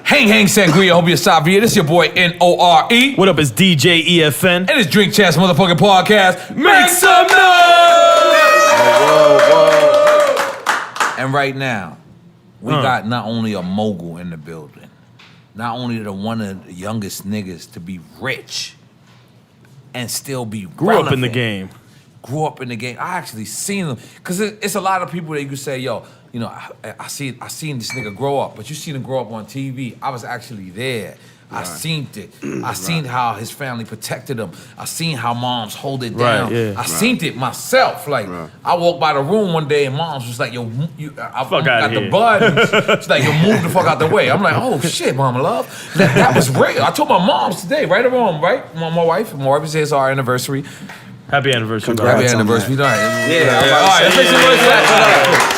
Hang Sangria, hope you're Savia. This is your boy N.O.R.E. What up, it's DJ EFN. And it's Drink Champs motherfucking podcast. Make some noise! Whoa. And right now, we got not only a mogul in the building, not only one of the youngest niggas to be rich and still be Grew up in the game. Grew up in the game. I actually seen them. Because it's a lot of people that you can say, yo, you know, I seen this nigga grow up, but you seen him grow up on TV. I was actually there. Right. I seen it. I seen how his family protected him. I seen how moms hold it down. I seen it myself. Like, I walked by the room one day and moms was like, yo, I got the bud. She's like, yo, move the fuck out the way. I'm like, oh shit, mama love. That was real. I told my moms today, right or wrong, right? My wife says it's our anniversary. Happy anniversary. Happy anniversary. All right. All right. Let's make some noise for that.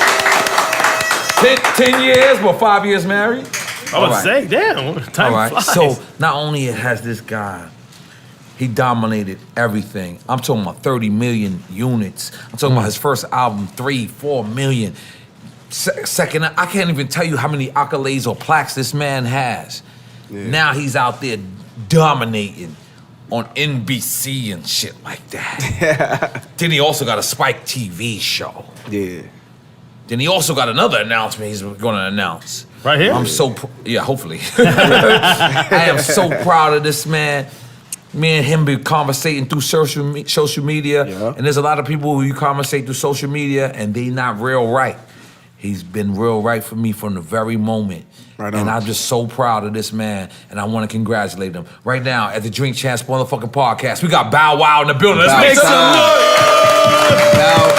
10 years, but 5 years married. I would say, damn, time flies. So not only has this guy, he dominated everything. I'm talking about 30 million units. I'm talking about his first album, 3-4 million. Second, I can't even tell you how many accolades or plaques this man has. Yeah. Now he's out there dominating on NBC and shit like that. Then he also got a Spike TV show. Yeah. Then he also got another announcement he's going to announce. Right here? I'm so, hopefully. I am so proud of this man. Me and him be conversating through social media. Yeah. And there's a lot of people who you conversate through social media and they not real right. He's been real right for me from the very moment. Right on. And I'm just so proud of this man, and I want to congratulate him. Right now, at the Drink Champs motherfucking podcast, we got Bow Wow in the building. Let's make some noise! Bow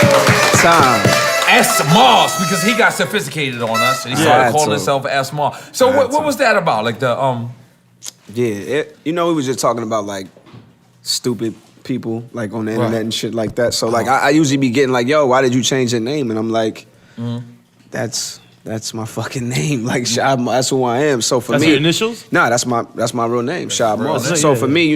time. S-Moss, because he got sophisticated on us, and he started calling himself S-Moss. So what was that about? Like the, Yeah, we was just talking about, like, stupid people, like, on the internet and shit like that. So, like, I usually be getting like, yo, why did you change your name? And I'm like, that's my fucking name. Like, that's who I am. So for me, your initials? Nah, that's my real name, Shad Moss. So for me,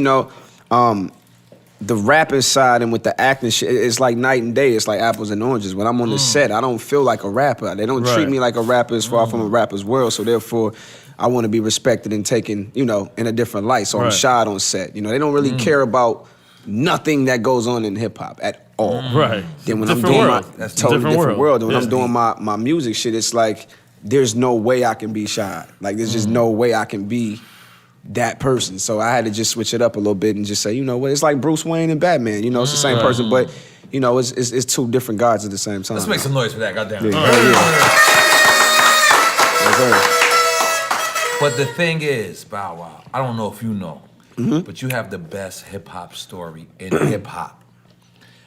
the rapping side and with the acting shit, it's like night and day. It's like apples and oranges. When I'm on the set, I don't feel like a rapper. They don't treat me like a rapper as far from a rapper's world. So therefore, I want to be respected and taken, in a different light. So I'm Shad on set. They don't really care about nothing that goes on in hip hop at all. Right. Then when I'm doing that's totally different world. And when I'm doing my music shit, it's like there's no way I can be Shad. Like there's just no way I can be that person. So I had to just switch it up a little bit and just say, you know what, it's like Bruce Wayne and Batman. It's the same person, but it's two different gods at the same time. Let's make some noise for that, goddamn. But the thing is, Bow Wow, I don't know if you know, but you have the best hip hop story in hip hop.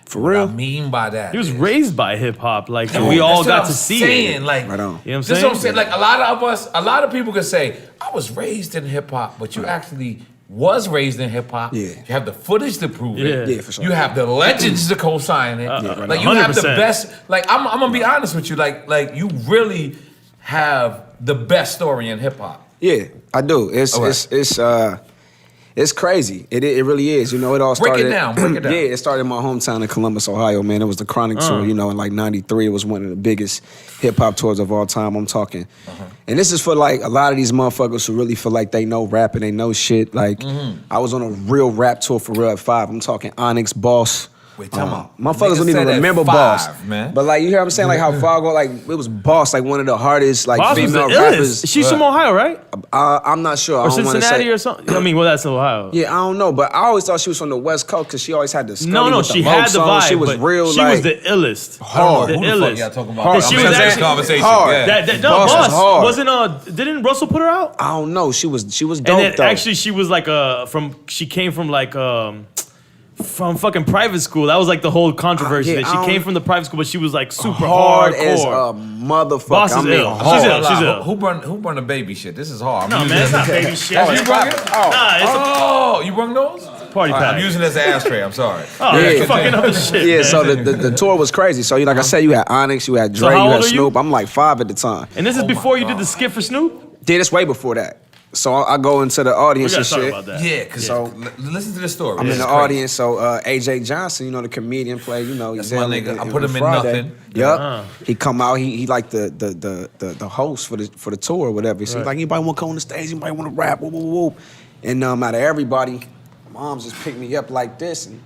For real? What I mean by that, he was raised by hip hop, like, and we all got to see it. Like, right on. You know what I'm saying? This is what I'm saying. Like, a lot of people can say, I was raised in hip hop, but you actually was raised in hip hop. Yeah. You have the footage to prove it. Yeah, for sure. You have the legends to co-sign it. Like, you 100%. Have the best. Like, I'm gonna be honest with you. Like you really have the best story in hip hop. Yeah, I do. It's crazy. It really is. It all started. Break it down. Yeah, it started in my hometown in Columbus, Ohio, man. It was the Chronic Tour, in like 93. It was one of the biggest hip-hop tours of all time, I'm talking. And this is for like a lot of these motherfuckers who really feel like they know rap and they know shit. Like, I was on a real rap tour for real at 5. I'm talking Onyx, Boss. Wait, tell me. Motherfuckers don't even remember Boss. Man. But like, you hear what I'm saying? Like how Fargo, like, it was Boss, like one of the hardest, like, Boss female rappers. She's from Ohio, right? I'm not sure. Or Cincinnati or something? I mean, well, that's Ohio. Yeah, I don't know, but I always thought she was from the West Coast because she always had the Scully with she the had the vibe. She was real, she was the illest. Hard. The illest. Yeah, talking about hard. She was actually conversation. Hard. Yeah. Boss hard. wasn't didn't Russell put her out? I don't know. She was dope, and then, though. actually, she was like she came from like from fucking private school. That was like the whole controversy. That she came from the private school, but she was like super hard hardcore. As a motherfucker. Boss is ill. Hard. She's ill. Who burned the baby shit? This is hard. No, man, it's not baby shit. You brung it? Nah, you brung those? Party pack. I'm using it as an ashtray. I'm sorry. Yeah, fucking other shit. Yeah, man. so the tour was crazy. So like I said, you had Onyx, you had Dre, you had Snoop. I'm like 5 at the time. And this is before you did the skit for Snoop? Yeah, that's way before that. So I go into the audience We and gotta shit. talk about that. Yeah, because listen to the story. I'm in It's the crazy. audience, so AJ Johnson, you know, the comedian play, you know, That's he's my there nigga. I on put him in Friday. Nothing. Yup. He come out, he like the host for the tour or whatever. So he's like, anybody want to come on the stage? Anybody want to rap? Whoop, whoop, whoop. And out of everybody, my moms just picked me up like this, and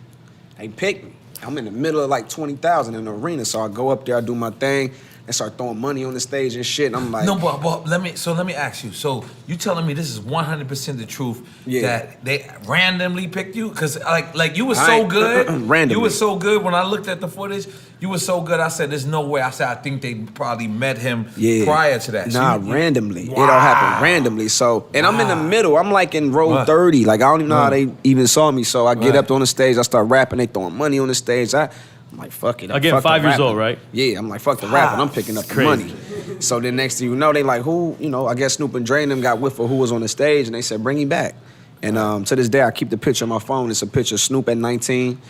they picked me. I'm in the middle of like 20,000 in the arena, so I go up there, I do my thing, and start throwing money on the stage and shit. And I'm like, No, but let me ask you. So you telling me this is 100% the truth that they randomly picked you? Because like you were so good. Randomly. You were so good. When I looked at the footage, you were so good. I said, "There's no way." I said, "I think they probably met him prior to that." Nah, So randomly. Wow. It all happened randomly. So, and I'm in the middle. I'm like in row 30. Like I don't even know how they even saw me. So I get up on the stage. I start rapping. They throwing money on the stage. I'm like, fuck it. Again, fuck the 5 years rapping. old, right? Yeah, I'm like, fuck the rapping. I'm picking up the money. So then next thing you know, they like, who, you know, I guess Snoop and Dre and them got whiff of who was on the stage, and they said, bring him back. And to this day, I keep the picture on my phone. It's a picture of Snoop at 19,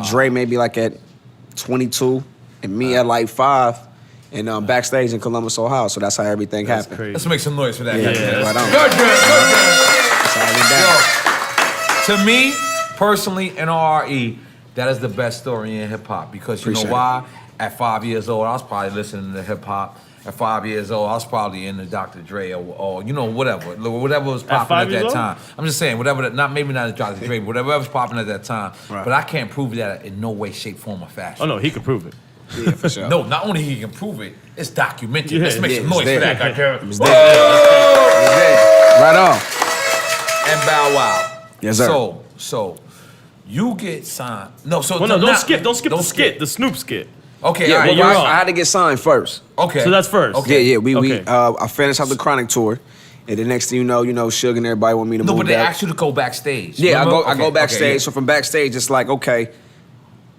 Dre maybe like at 22, and me at like 5, and backstage in Columbus, Ohio. So that's how everything happened. Crazy. Let's make some noise for that. Yeah, goddamn. right on. That's how I went down. To me, personally, N.O.R.E., that is the best story in hip hop because you Appreciate know why? At 5 years old, I was probably listening to hip hop. At 5 years old, I was probably into Dr. Dre or you know whatever was popping at that time. I'm just saying whatever maybe not Dr. Dre, but whatever was popping at that time. Right. But I can't prove that in no way, shape, form, or fashion. Oh no, he could prove it. Yeah, for sure. No, not only he can prove it, it's documented. Yeah, Let's make some noise for that, goddamn. Right on. And Bow Wow. Yes, sir. So you get signed. No, so Well, no, don't skip the skit, the Snoop skit. Okay, Yeah, all right, well, you're I had to get signed first. Okay. So that's first. Okay. Yeah, I finished out the Chronic tour, and the next thing you know, Suge and everybody want me to move. No, but they back. asked you to go backstage. Yeah, remember? I go backstage. Okay, yeah. So from backstage, it's like, okay,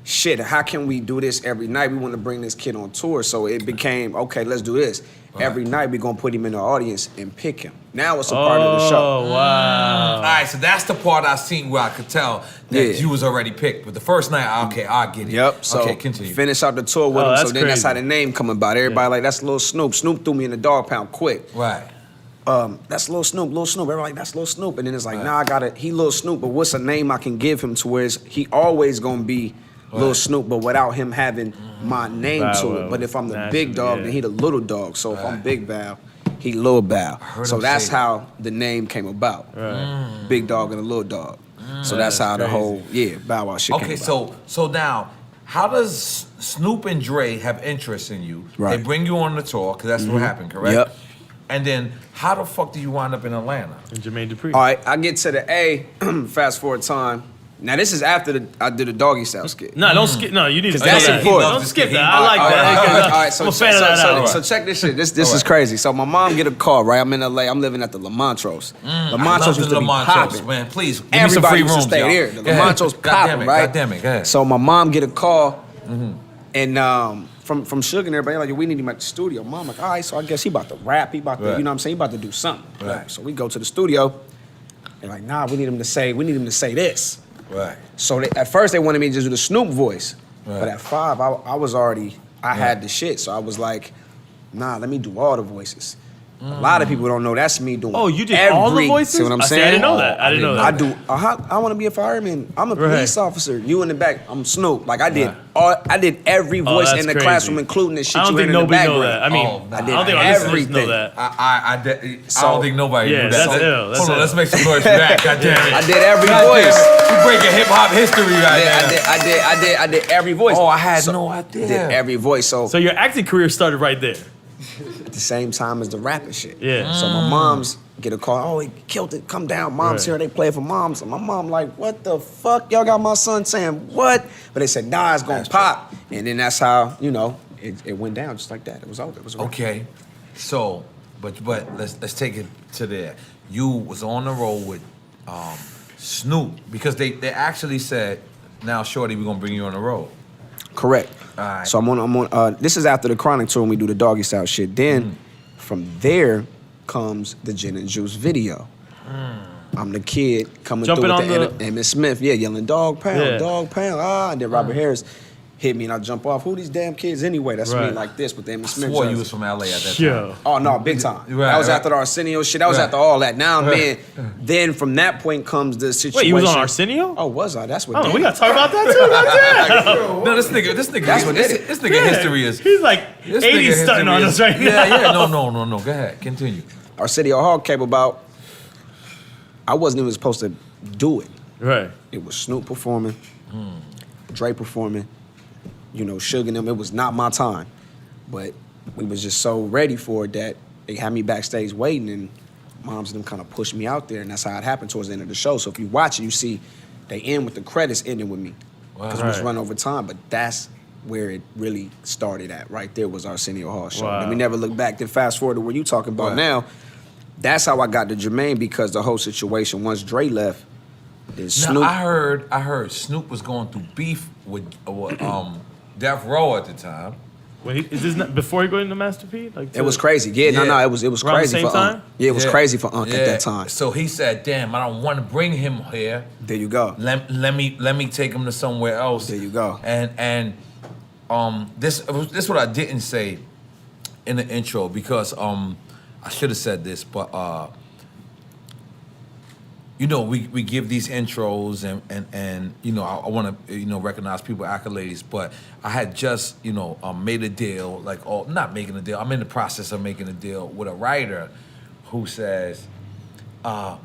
shit, how can we do this every night? We want to bring this kid on tour. So it became, okay, let's do this. Right. Every night we're going to put him in the audience and pick him. Now it's a part of the show. Oh, wow. All right, so that's the part I seen where I could tell that you was already picked. But the first night, okay, I get it. Yep. So okay, continue. finish out the tour with him. So then crazy. that's how the name come about. Everybody like, that's Lil Snoop. Snoop threw me in the dog pound quick. Right. That's Lil Snoop. Everybody like, that's Lil Snoop. And then it's like, nah, he Lil Snoop, but what's a name I can give him to where he always gonna be Lil Snoop, but without him having my name to it. But if I'm the big dog, then he the little dog. So if I'm Big Bow, he Lil Bow. So that's how the name came about. Right. Big dog and a little dog. So that's how the whole Bow Wow shit came about. Okay, so now, how does Snoop and Dre have interest in you? Right. They bring you on the tour, because that's what happened, correct? Yep. And then, how the fuck do you wind up in Atlanta? And Jermaine Dupri. All right, I get to the A, fast forward time. Now this is after I did a doggy style skit. No, don't skip. No, you need to skip that's that. important. Don't skip that. All I like that. All right, so I'm a fan of that. So check this shit. This is crazy. So my mom get a call, right? I'm in LA. I'm living at the La Montrose. La Montrose used to be popping. Man, please, give Everybody me some used free to rooms, stay y'all. there. The La Montrose popping, right? God damn it, go ahead. So my mom get a call, and from Suge and everybody, like, we need him at the studio. Mom like, all right, so I guess he about to rap. He about to, you know what I'm saying? He about to do something. Right. So we go to the studio. They're like, nah, we need him to say this. Right. So at first they wanted me to just do the Snoop voice. Right. But at 5, I was already, I had the shit. So I was like, nah, let me do all the voices. A lot of people don't know that's me doing. Oh, you did all the voices? See what I'm I saying? didn't know that. I didn't know that. I do. I want to be a fireman. I'm a police officer. You in the back. I'm Snoop. Like I did every voice in the classroom, including the shit I don't you think hear in the nobody know background. that. I mean, I I did don't think our listeners everything. know that. I don't think nobody knew that. that's ill. That's Hold on, ill. let's make some noise for that. God damn it. I did every God damn voice. it. You breaking hip hop history right now. I did every voice. Oh, I had no idea. I did every voice. So So your acting career started right there. at the same time as the rapping shit. Yeah. So my mom's get a call, oh, he killed it, come down. Mom's here, they play for moms. And my mom like, what the fuck? Y'all got my son saying what? But they said, nah, it's gonna pop. And then that's how, it went down just like that. It was over. It was over. Okay, so, but let's take it to there. You was on the road with Snoop because they actually said, now Shorty, we're gonna bring you on the road. Correct. All right. So I'm on this is after the Chronic tour when we do the doggy style shit. Then from there comes the Gin and Juice video. I'm the kid coming Jumping through on with the Emmett Smith, yelling dog pound, and then Robert Harris hit me and I jump off. Who these damn kids anyway? That's me like this with them. I swore you was from LA at that time. Oh no, big time. That was after the Arsenio shit. That was after all that. Now, man, then from that point comes the situation. Wait, you was on Arsenio? Oh, was I? That's what. Oh, we gotta talk about that too. No, this nigga, this nigga history is. He's like 80 stunting on us right now. Yeah. No. Go ahead, continue. Arsenio Hall came about. I wasn't even supposed to do it. Right. It was Snoop performing, Dre performing, Suge and them. It was not my time. But we was just so ready for it that they had me backstage waiting, and moms and them kind of pushed me out there, and that's how it happened towards the end of the show. So if you watch it, you see they end with the credits ending with me. Because it was run over time, but that's where it really started at. Right there was Arsenio Hall show. And we never looked back. Then fast forward to where you talking about now. That's how I got to Jermaine, because the whole situation, once Dre left, then Snoop. Now, I heard Snoop was going through beef with Death Row at the time. Wait, is this not before he got into Master P? Like it was crazy. Yeah, no, it was crazy for Unc. Yeah, it was crazy for Unc at that time. So he said, "Damn, I don't want to bring him here. There you go. Let me take him to somewhere else." There you go. And this is what I didn't say in the intro, because I should have said this, but we give these intros and I want to recognize people accolades, but I had just made a deal, not making a deal. I'm in the process of making a deal with a writer who says, about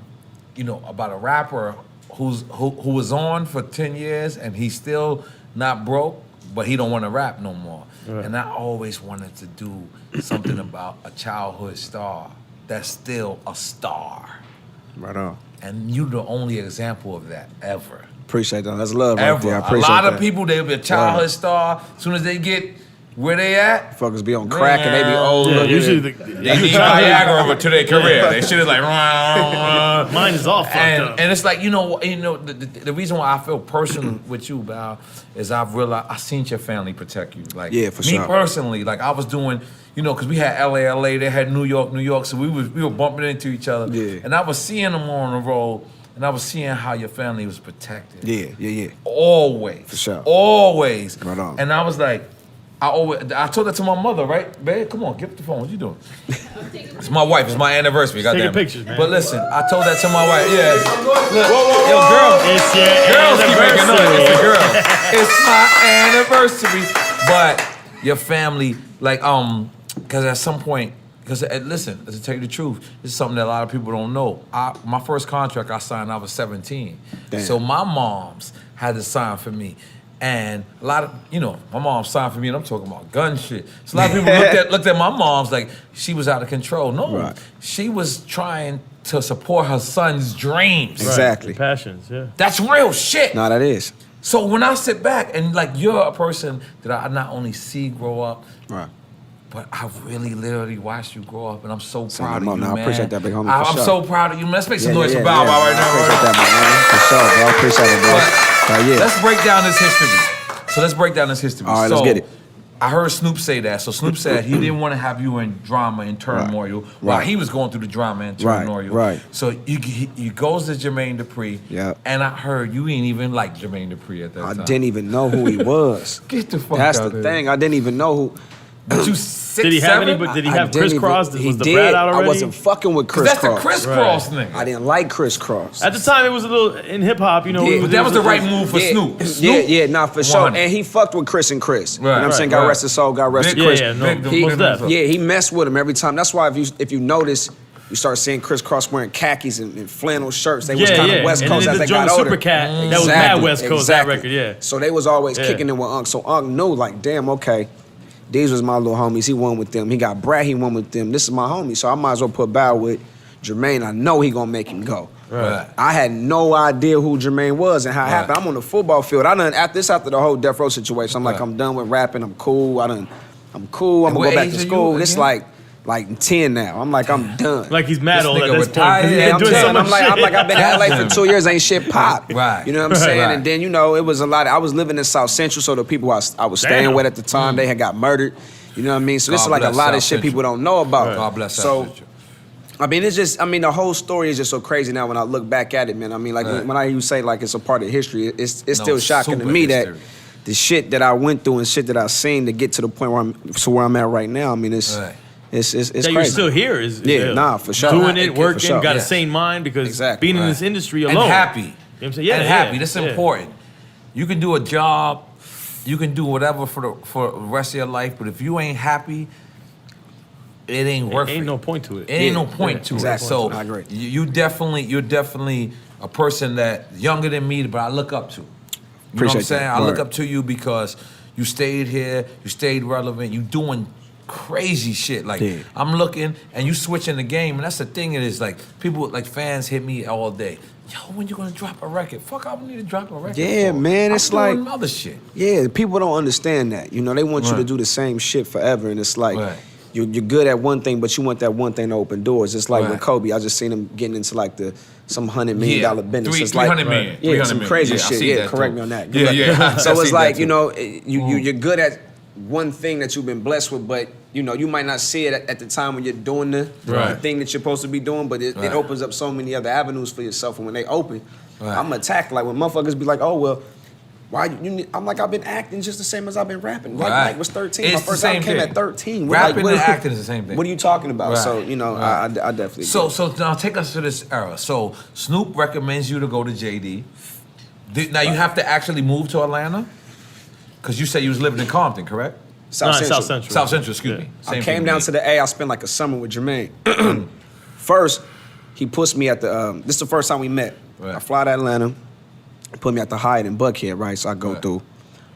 a rapper who was on for 10 years and he's still not broke, but he don't want to rap no more. Right. And I always wanted to do something about a childhood star that's still a star. Right on. And you're the only example of that ever. Appreciate that. That's love ever. Right there. I appreciate a lot that. of people, they'll be a childhood star. As soon as they get where they at, fuckers be on crack and they be old. Yeah, usually they need Viagra over to their career. They shit is like, mine is all fucked up. And it's like, the reason why I feel personal with you, Val, is I've realized I seen your family protect you. Like, for sure. Me personally, like I was doing, because we had LA, they had New York, so we were bumping into each other. Yeah. And I was seeing them on the road, and I was seeing how your family was protected. Yeah. Always. For sure. Always. Right on. And I was like, I told that to my mother, right? Babe, come on, get the phone. What you doing? It's my wife. It's my anniversary. Taking pictures, man. But listen, I told that to my wife. Yeah. Look, yo, girl. It's your girls keep making noise. anniversary. It's a girl. It's my anniversary. But your family, because at some point, listen, to tell you the truth, this is something that a lot of people don't know. My first contract I signed, I was 17. Damn. So my moms had to sign for me. And a lot of, my mom signed for me, and I'm talking about gun shit. So a lot of people looked at my mom's like she was out of control. No, she was trying to support her son's dreams. Exactly. Passions, yeah. That's real shit. No, that is. So when I sit back and you're a person that I not only see grow up, but I really literally watched you grow up, and I'm so proud of you, man. I appreciate that, big homie. I'm so proud of you, man. Let's make some noise for Bow Wow right now. I appreciate that, man. For sure, bro. I appreciate it, bro. Let's break down this history. So let's break down this history. All right, let's get it. I heard Snoop say that. So Snoop said he didn't want to have you in drama and turmoil while he was going through the drama and turmoil. Right. So he goes to Jermaine Dupri, and I heard you ain't even like Jermaine Dupri at that time. I didn't even know who he was. Get the fuck That's out the thing. I didn't even know who. But you 6, Did he have 7? any? Did he have crisscross? Was the did. Brad out already? I wasn't fucking with crisscross. That's the crisscross nigga. I didn't like crisscross. At the time, it was a little in hip hop, but that was the right move for Snoop. For sure. And he fucked with Chris and Chris. You know what I'm saying? God rest his soul. God rest his Chris. He messed with him every time. That's why if you notice, you start seeing crisscross wearing khakis and flannel shirts. They was kind of West Coast as they got older. Super Cat, that was mad West Coast, that record, yeah. So they was always kicking it with Unc. So Unc knew, like, damn, okay. These was my little homies. He won with them. He got Brad. He won with them. This is my homie. So I might as well put Bow with Jermaine. I know he gonna make him go. Right. I had no idea who Jermaine was and how it happened. I'm on the football field. After the whole Death Row situation. I'm like, I'm done with rapping. I'm cool. I'm cool. I'm gonna go back to school. It's like 10 now. I'm like, I'm done. Like he's mad old at this point. Yeah, I'm saying, I'm like, I've been in LA for 2 years, ain't shit pop. Right. You know what I'm saying? Right. And then, it was a lot. I was living in South Central, so the people I was staying with at the time, they had got murdered. You know what I mean? So this is like a lot of shit people don't know about. Right. God bless so, South Central. I mean, the whole story is just so crazy now when I look back at it, man. I mean, like when I hear you say like it's a part of history, it's still shocking to me that the shit that I went through and shit that I've seen to get to the point where I'm at right now. I mean, it's crazy. That you're still here is for sure. Doing it, working, sure. got a sane mind because being in this industry alone. And happy. You know what I'm saying? And happy. That's important. You can do a job, you can do whatever for the rest of your life, but if you ain't happy, it ain't worth it. Ain't no point to it. It ain't no point to it. So I agree. you're definitely a person that younger than me, but I look up to. You know what I'm saying? I look up to you because you stayed here, you stayed relevant, you doing crazy shit. Like I'm looking and you switching the game, and that's the thing. It is like people, like fans, hit me all day. Yo, when you gonna drop a record? Fuck, I don't need to drop a record. Yeah, man, it's I'm like doing other shit. Yeah, people don't understand that. You know, they want you to do the same shit forever, and it's like you're good at one thing, but you want that one thing to open doors. It's like with Kobe, I just seen him getting into like some $100 million business. It's like 300 million. Yeah, some crazy shit. Yeah, correct me on that. Yeah. So it's like, you know, you're good at one thing that you've been blessed with, but you know, you might not see it at the time when you're doing the thing that you're supposed to be doing, but it opens up so many other avenues for yourself. And when they open, I'm attacked. Like when motherfuckers be like, oh, well, why you need, I'm like, I've been acting just the same as I've been rapping. Like was 13. It's my first album came at 13. Rapping and acting is the same thing. What are you talking about? So, you know, I definitely So now take us to this era. So Snoop recommends you to go to JD. Now you have to actually move to Atlanta? Because you said you was living in Compton, correct? South Central. South Central, excuse me. I came down to the A. I spent like a summer with Jermaine. First, he puts me at the, this is the first time we met. I fly to Atlanta, put me at the Hyatt in Buckhead, right? So I go through.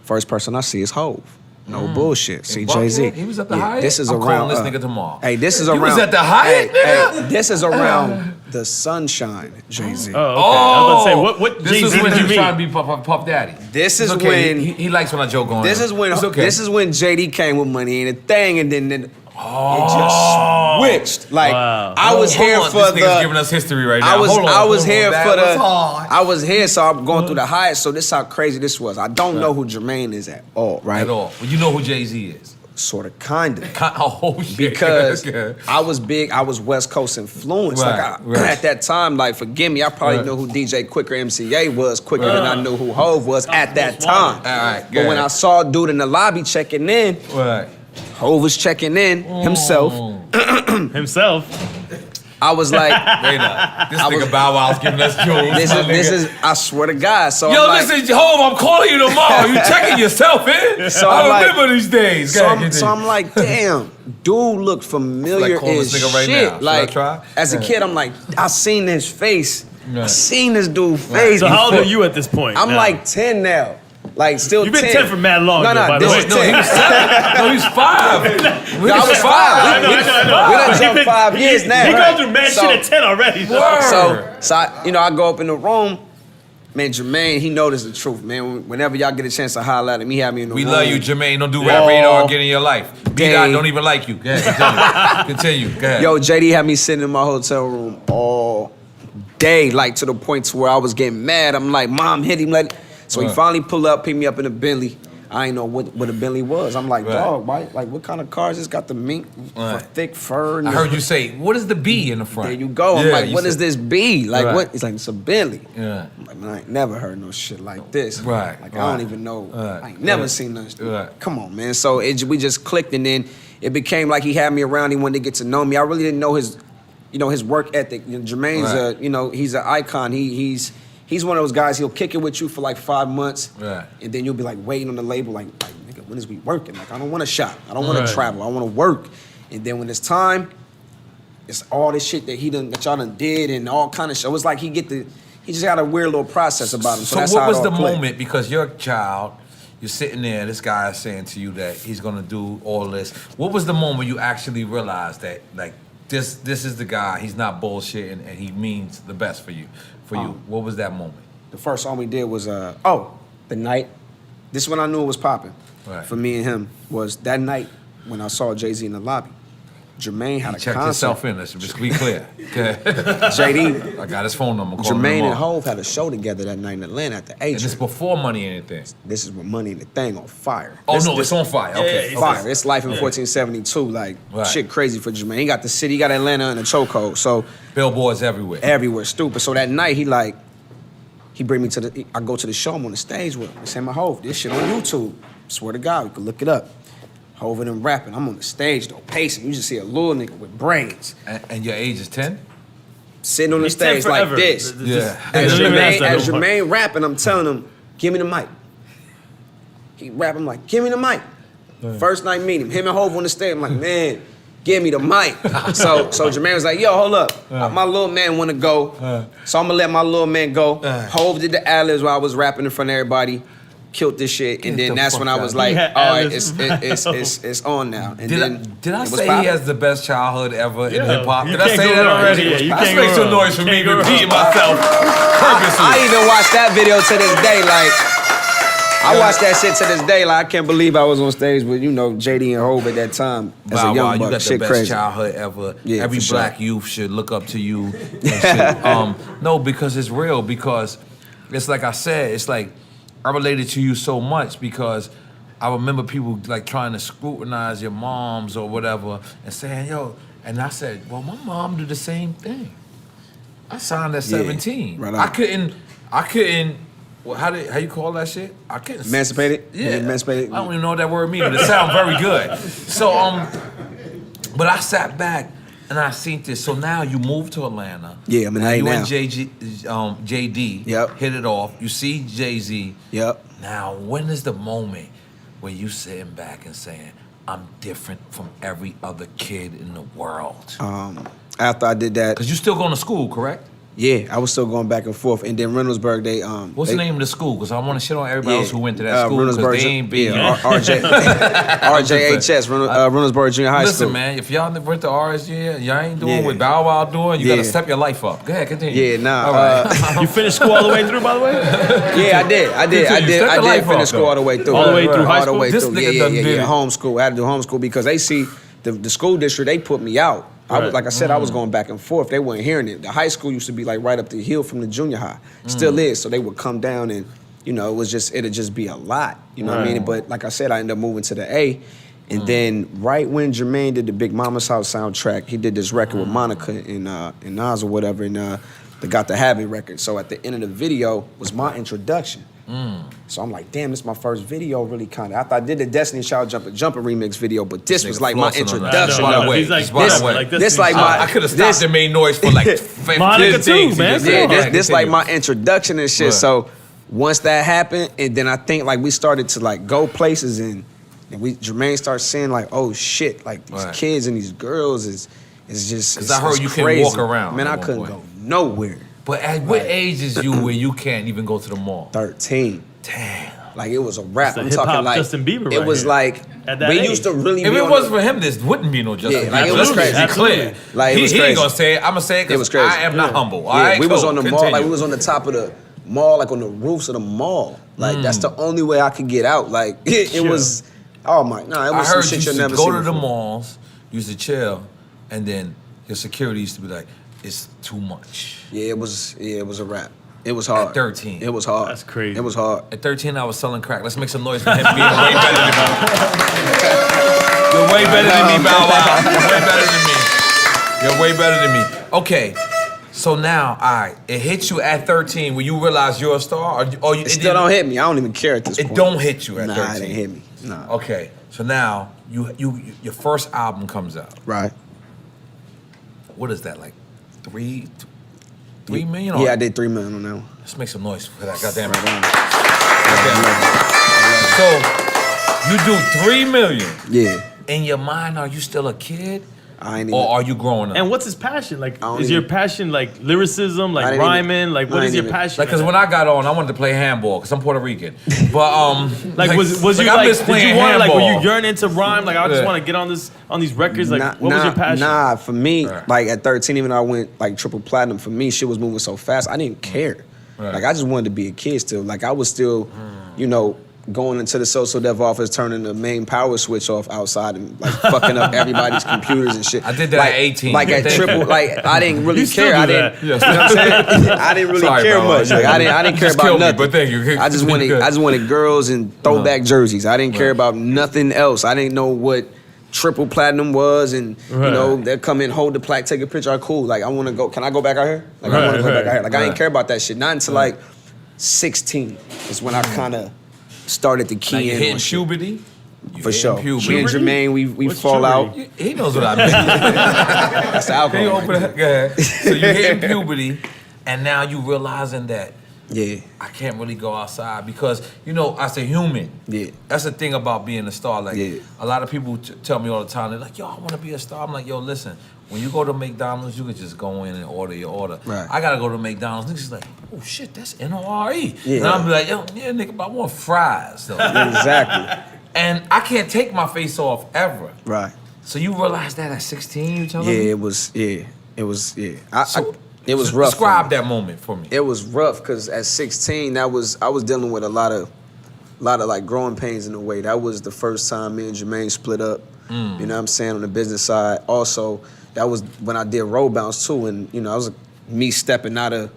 First person I see is Hove. No bullshit. See Jay-Z. He was at the Hyatt? This is I'm around calling this nigga tomorrow. Hey, this is around. He was at the Hyatt, nigga? This is around the Sunshine, Jay-Z. Oh, okay. I was about to say, what Jay-Z Jay-Z did did you mean? trying to be Puff Daddy. This is okay. when he likes when I joke on this him. is when It's okay. this is when JD came with Money Ain't a Thing, and then it just switched. Like I was here for this nigga's giving us history right now. I was here for the. I was here, so I'm going through the Hyatt. So this is how crazy this was. I don't know who Jermaine is at all, right? At all. Well, you know who Jay-Z is. Sort of, kind of. Oh shit! Because I was big, I was West Coast influenced. At that time, like forgive me, I probably knew who DJ Quicker MCA was quicker than I knew who Hove was at that time. But when I saw a dude in the lobby checking in, Hove was checking in himself. I was like, wait up. This nigga Bow Wow's giving us jewels. This is, I swear to God. So yo, listen, Hov, I'm calling you tomorrow. You checking yourself in? So I remember these days. So I'm like, damn, dude looked familiar as shit. Like, as a kid, I'm like, I seen his face. I seen this dude's face. So how old are you at this point? I'm like 10 now. Like still 10. You've been 10 for mad long. No, by the way. No, he was 7. No, he was 5. I was 5. We done jumped 5 years now. He goes through mad shit at 10 already. So I go up in the room. Man, Jermaine, he noticed the truth, man. Whenever y'all get a chance to holler at him, he had me in the room. We love you, Jermaine. Don't do rap radar again in your life. B-Dot don't even like you. Go ahead, continue. Go ahead. Yo, JD had me sitting in my hotel room all day, like to the point to where I was getting mad. I'm like, Mom, hit him. So he finally pulled up, picked me up in a Bentley. I didn't know what a Bentley was. I'm like, dog, like what kind of car is this? Got the mink, thick fur. I heard you say, what is the B in the front? There you go. I'm like, what is this B? Like what? He's like, it's a Bentley. Yeah. I'm like, man, I ain't never heard no shit like this. Right. Like I don't even know. I ain't never seen nothing. Come on, man. So we just clicked, and then it became like he had me around. He wanted to get to know me. I really didn't know his, his work ethic. Jermaine's he's an icon. He's one of those guys, he'll kick it with you for like 5 months, and then you'll be like waiting on the label, like nigga, when is we working? Like, I don't want to shop. I don't want to travel. I want to work. And then when it's time, it's all this shit that y'all done did and all kind of shit. It was like he just got a weird little process about him. So that's what how was it all the played. moment, because you're a child, you're sitting there, this guy is saying to you that he's going to do all this. What was the moment you actually realized that, like, this is the guy, he's not bullshitting, and he means the best for you? What was that moment? The first song we did was, the night. This is when I knew it was popping for me and him, was that night when I saw Jay-Z in the lobby. Jermaine had a concert. Check yourself in, let's just be clear. Okay. JD. I got his phone number. Jermaine and Hove had a show together that night in Atlanta at the Atrium. And this before Money Ain't a Thing. This is when Money Ain't a Thing on fire. It's on fire. Okay. Fire. It's life in 1472. Like, shit crazy for Jermaine. He got the city, he got Atlanta in a chokehold. So billboards everywhere. Everywhere. Stupid. So that night, he like, He bring me to I go to the show, I'm on the stage with him. He say, my Hov, this shit on YouTube. Swear to God, you can look it up. Hov and them rapping. I'm on the stage though, pacing. You just see a little nigga with brains. And your age is 10? Sitting on the stage like this. Yeah. As Jermaine rapping, I'm telling him, give me the mic. He rapping like, give me the mic. First night meeting, him and Hov on the stage. I'm like, man, give me the mic. so Jermaine was like, yo, hold up. My little man want to go. So I'm going to let my little man go. Hov did the ad-libs while I was rapping in front of everybody. Killed this shit. And then that's when I was like, all right, it's on now. And did I say he has the best childhood ever in hip-hop? Did I can't say go that wrong. already? Yeah, you That's can't go makes some wrong. noise for me repeating myself purposely. I even watched that video to this day. Like, I watched that shit to this day. Like, I can't believe I was on stage with, JD and Hov at that time as a young buck. You got shit the best crazy. childhood ever. Yeah, Every for black sure. youth should look up to you. And shit. No, because it's real. Because it's like I said, it's like I related to you so much because I remember people like trying to scrutinize your moms or whatever and saying, yo, and I said, well, my mom did the same thing. I signed at 17. Right on. I couldn't. Well, how you call that shit? I couldn't. Emancipated? Yeah. Emancipated? I don't even know what that word means, but it sounds very good. So, but I sat back and I seen this. So now you moved to Atlanta. Yeah, I'm in LA you now. and JD Yep. hit it off. You see Jay-Z. Yep. Now, when is the moment where you sitting back and saying, I'm different from every other kid in the world? After I did that, Because you still going to school, correct? yeah, I was still going back and forth. And then Reynoldsburg, they What's the name of the school? Because I want to shit on everybody else who went to that school because Reynoldsburg, they ain't big. RJHS, Reynoldsburg Junior High Listen, School. man, if y'all went to RSG, y'all ain't doing what Bow Wow doing, you got to step your life up. Go ahead, continue. Yeah, nah. All right. You finished school all the way through, by the way? Yeah, I did. I did finish school all the way through. All the way through high school? This through. nigga done did it. Homeschool. I had to do homeschool because they see the school district, they put me out. Like I said, I was going back and forth. They weren't hearing it. The high school used to be like right up the hill from the junior high. Still is. So they would come down and, it'd just be a lot. You know what I mean? But like I said, I ended up moving to the A. And then right when Jermaine did the Big Mama's House soundtrack, he did this record with Monica and Nas or whatever, and the Got the Habit record. So at the end of the video was my introduction. So I'm like, damn, this is my first video, really kind of. After I did the Destiny Child Jumper remix video, but this was like my introduction. By the way, He's like, this like my. I could have stopped and made noise for like 15 Monica too, things. man. Yeah, this like my introduction and shit. So once that happened, and then I think like we started to like go places and Jermaine started saying like, oh shit, like these kids and these girls is just. Because I heard you crazy. can walk around. Man, I couldn't go nowhere. But at what age is you where you can't even go to the mall? 13. Damn. Like it was a rap. I'm hip-hop talking like Justin Bieber it right was here. like At that we age. used to really. If be it on wasn't for him, this wouldn't be no Justin. Yeah, like, it was Let's crazy. be clear. Like, it was he crazy. ain't gonna say it. I'm gonna say it It was because crazy. I am not humble. All Yeah, right, we was cool. on the mall. Like we was on the top of the mall, like on the roofs of the mall. Like that's the only way I could get out. Like it was. Oh my! Nah, it was I some heard shit you you'll used to never go see to the before. malls, you used to chill, and then your security used to be like, it's too much. Yeah, it was a wrap. It was hard. At 13. It was hard. That's crazy. It was hard. At 13, I was selling crack. Let's make some noise for him being way better than me. You're way better than me, Bow Wow. You're way better than me. You're way better than me. Okay, so now, all right, it hits you at 13 when you realize you're a star, or It still don't hit me. I don't even care at this point. It don't hit you at 13. Nah, it didn't hit me. Nah. Okay, so now your first album comes out. Right. What is that, like 3 million? Yeah, I did 3 million on that one. Let's make some noise for that. Goddamn it. So you do 3 million. Yeah. In your mind, are you still a kid? I ain't even. Or are you growing up? And what's his passion? Like, don't is even- your passion like lyricism, I like didn't rhyming? Like, what I is didn't your even- passion? Like, cause when I got on, I wanted to play handball, cause I'm Puerto Rican. But like, was you I like, miss did playing you want to like, were you handball. yearning to rhyme? Like, I just Yeah. want to get on these records. Like, what was your passion? Nah, for me, Right. like at 13, even though I went like triple platinum, for me, shit was moving so fast, I didn't care. Right. Like, I just wanted to be a kid still. Like, I was still, going into the social dev office, turning the main power switch off outside and like fucking up everybody's computers and shit. I did that like, at 18. Like at triple, like I didn't really You still care. do I that. didn't. You know what I'm saying? I didn't really Sorry, care bro. much. Like, I didn't care Just about killed me, nothing. but thank you. I just wanted girls and throwback jerseys. I didn't care about nothing else. I didn't know what triple platinum was, and they'll come in, hold the plaque, take a picture. Cool. Like, I want to go. Can I go back out here? Like, I want to go back out here. Like, I didn't care about that shit. Not until like 16 is when I kind of started to key in hitting on shit. puberty. For sure. Puberty. Me and Jermaine, we What's fall puberty? out. He knows what I mean. That's the Can you alcohol. open it? Go ahead. So you hitting puberty, and now you realizing that Yeah. I can't really go outside because, you know, as a human, Yeah. that's the thing about being a star. Like, Yeah. a lot of people tell me all the time, they're like, yo, I want to be a star. I'm like, yo, listen, when you go to McDonald's, you can just go in and order your order. Right. I got to go to McDonald's. Niggas like, oh, shit, that's N.O.R.E. Yeah. And I'm like, yo, yeah, nigga, but I want fries, though. Exactly. And I can't take my face off ever. Right. So you realized that at 16, you telling Yeah, me? it was. It was So, it was rough. Describe that moment for me. It was rough because at 16, I was dealing with a lot of like growing pains in a way. That was the first time me and Jermaine split up. You know what I'm saying, on the business side. Also, that was when I did road bounce too, and you know, I was me stepping out of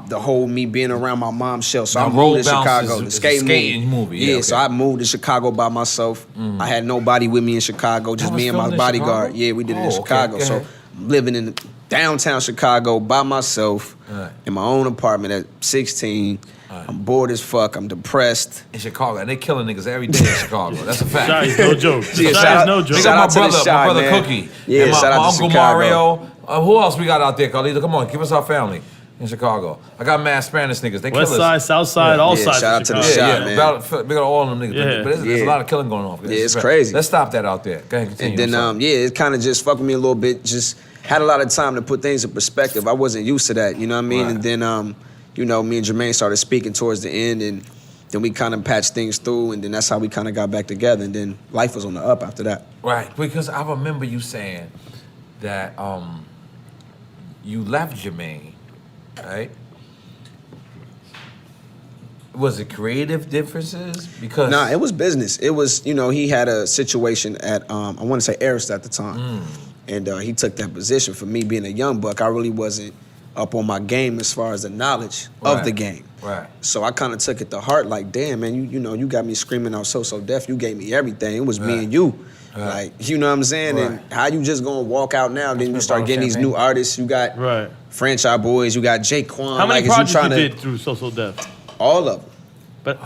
the whole me being around my mom's shell. So Now, I moved Road to Bounce Chicago. is The a skating skating movie. Yeah, So okay. I moved to Chicago by myself. I had nobody with me in Chicago, just was me and my filmed in bodyguard. Chicago? Yeah, we did it in Oh, okay. Chicago. Go So ahead. I'm living in downtown Chicago by myself Right. in my own apartment at 16. Right. I'm bored as fuck. I'm depressed. In Chicago, and they killing niggas every day in Chicago. That's a fact. Shy is no joke. Yeah, Shy shout is out- no joke. Big shout up out to my the brother, Shy, my brother man. Cookie. Yeah, and my shout out to Uncle Chicago. Mario. Who else we got out there, Khalid? Come on, give us our family in Chicago. I got mad Spanish niggas. They West kill side, us. South side, all Yeah, sides shout of out to the Chicago. Shy, man. Big up all of them niggas. Yeah. But there's a Yeah. lot of killing going on. It's crazy. Let's stop that out there. Go ahead, continue. And then, I'm sorry. it kind of just fucked with me a little bit. Just had a lot of time to put things in perspective. I wasn't used to that, you know what I mean? Right. And then, you know, me and Jermaine started speaking towards the end, and then we kind of patched things through, and then that's how we kind of got back together. And then life was on the up after that. Right, because I remember you saying that you left Jermaine, right? Was it creative differences? Because Nah, it was business. It was, you know, he had a situation at, I want to say Arista at the time. And he took that position. For me being a young buck, I really wasn't up on my game as far as the knowledge of the game. Right. So I kind of took it to heart like, damn, man, you know, you got me screaming out so deaf. You gave me everything. It was me and you. Right. Like, you know what I'm saying? Right. And how you just gonna walk out now, then you start getting these champagne. new artists. You got Right. Franchise Boys, you got Jake Quan. How many like, is projects you trying did through So Deaf? All of them. But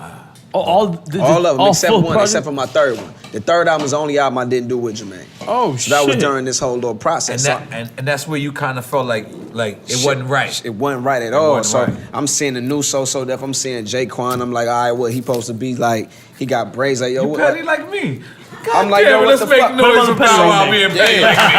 all All of them, all except full one, projects? except for my third one. The third album was the only album I didn't do with Jermaine. Oh, So that was shit. during this whole little process. And that's where you kind of felt like it wasn't right. It wasn't right at all. wasn't So right. I'm seeing the new So Def. I'm seeing Jay Quan. I'm like, all right, what he supposed to be like? He got braids like, yo, You what? petty like me. God I'm like, damn, yo, what let's the make fuck? noise Put him on the about petty while thing. being petty like me.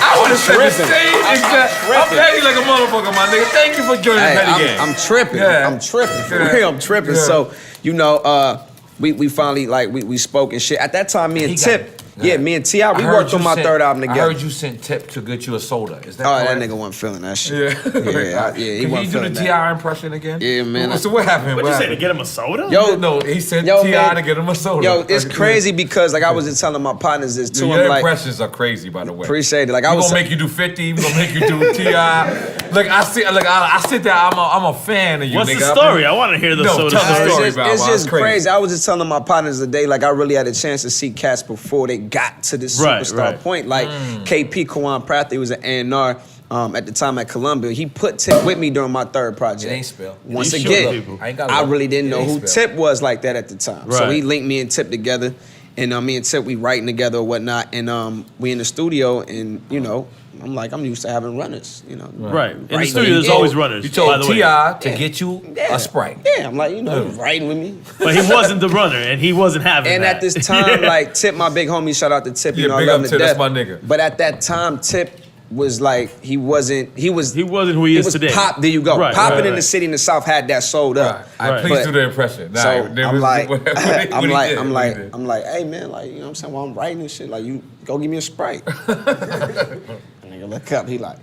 I would have said the tripping. same exact. I'm tripping. petty like a motherfucker, my nigga. Thank you for joining Hey, the petty game. I'm tripping. Yeah. I'm tripping. For Yeah. real, I'm tripping. Yeah. So, you know, we finally, like, we spoke and shit. At that time, me and He got Tip, it. yeah, me and T.I., we I heard worked you on my sent- third album I together. heard you sent Tip to get you a soda. Is that Oh, correct? that nigga wasn't feeling that shit. Yeah. he Can wasn't you feeling do the that. T.I. impression again? Yeah, man. So what happened? What'd What you say, to happened? get him a soda? Yo, No, he sent Yo, T.I. man. to get him a soda. Yo, it's crazy because, like, I was just telling my partners this too. Your I'm like, impressions are crazy, by the way. appreciate it. Like, I We was gonna make you do 50. We gonna make you do T.I. Like I sit there. I'm a fan of you, What's nigga. the story? I want to hear the No, soda tell the story. story. It's Bow, just it's crazy. crazy. I was just telling my partners today, like, I really had a chance to see cats before they got to this Right, superstar right. point. Like, KP Kawan Pratt, he was an N.O.R.E. At the time at Columbia. He put Tip with me during my third project. It ain't spelled. Once You should, again, people. I ain't gotta I look. really didn't It know ain't who spelled. Tip was like that at the time. So Right. he linked me and Tip together. And me and Tip, we writing together or whatnot. And we in the studio and, you know, I'm like, I'm used to having runners, you know. Right. In the Right. studio, there's Yeah. always runners. You by told the way. T.I. to get you Yeah. a Sprite. Yeah, I'm like, you know, writing with me. But he wasn't the runner, and he wasn't having And that. at this time, like, Tip, my big homie, shout out to Tip, you Yeah, know, big I love up him Tip, to that's death. my nigga. But at that time, Tip was like, he was He wasn't who he is today. Pop, there you go. Right, Popping right, in the right. city in the South had that sold up. Right. All right, Right. please But- do the impression. Nah, So then I'm what- like, what he did, I'm what he did. like, hey man, like, you know what I'm saying? While I'm writing this shit, like, you go give me a Sprite. Nigga look up, he like,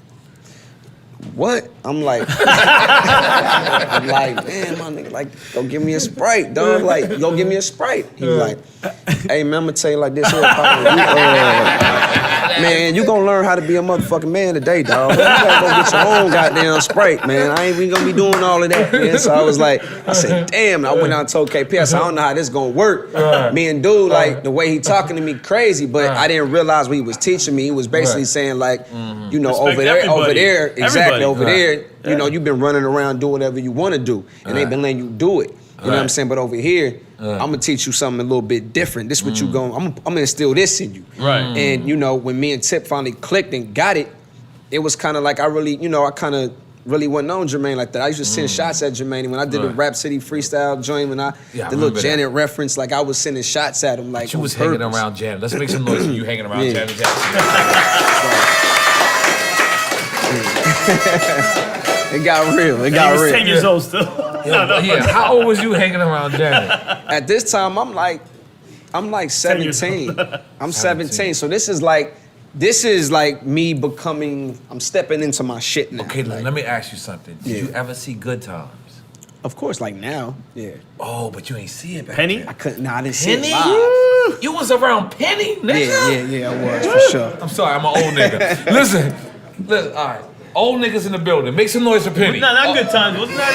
what? I'm like, I'm like, man, my nigga, like, go give me a Sprite, dog. Like, go give me a Sprite. He was like, hey man, I'm gonna tell you like this here, partner. Man, you gonna learn how to be a motherfucking man today, dog. You gotta go get your own goddamn Sprite, man. I ain't even gonna be doing all of that, man. So I said, damn. I went out and told KP, I said, I don't know how this gonna work. Me and dude, like, the way he talking to me crazy, but I didn't realize what he was teaching me. He was basically saying, like, you know, Respect over there, exactly, over there, Yeah. you know, you've been running around doing whatever you wanna do, and they've been letting you do it. You know what I'm saying? But over here, I'm gonna teach you something a little bit different. This what you going, I'm gonna instill this in you. Right. And you know, when me and Tip finally clicked and got it, it was kind of like I kind of really wasn't on Jermaine like that. I used to send shots at Jermaine. When I did the Rap City freestyle joint, when I the little Janet reference, like I was sending shots at him. Like you was hanging around Janet. Let's make some noise for you hanging around Janet Jackson. It got real. It got He was real. 10 years old still. How old was you hanging around Janet? At this time, I'm like 17. I'm 17. So this is like me becoming. I'm stepping into my shit now. Okay, like, let me ask you something. Did you ever see Good Times? Of course, like now. Yeah. Oh, but you ain't see it back Penny? then. I couldn't. Nah, I didn't see it Penny? live. You was around Penny, nigga? Yeah, I was for sure. I'm sorry, I'm an old nigga. Listen, all right. Old niggas in the building. Make some noise for Penny. No, not Good Times. Wasn't that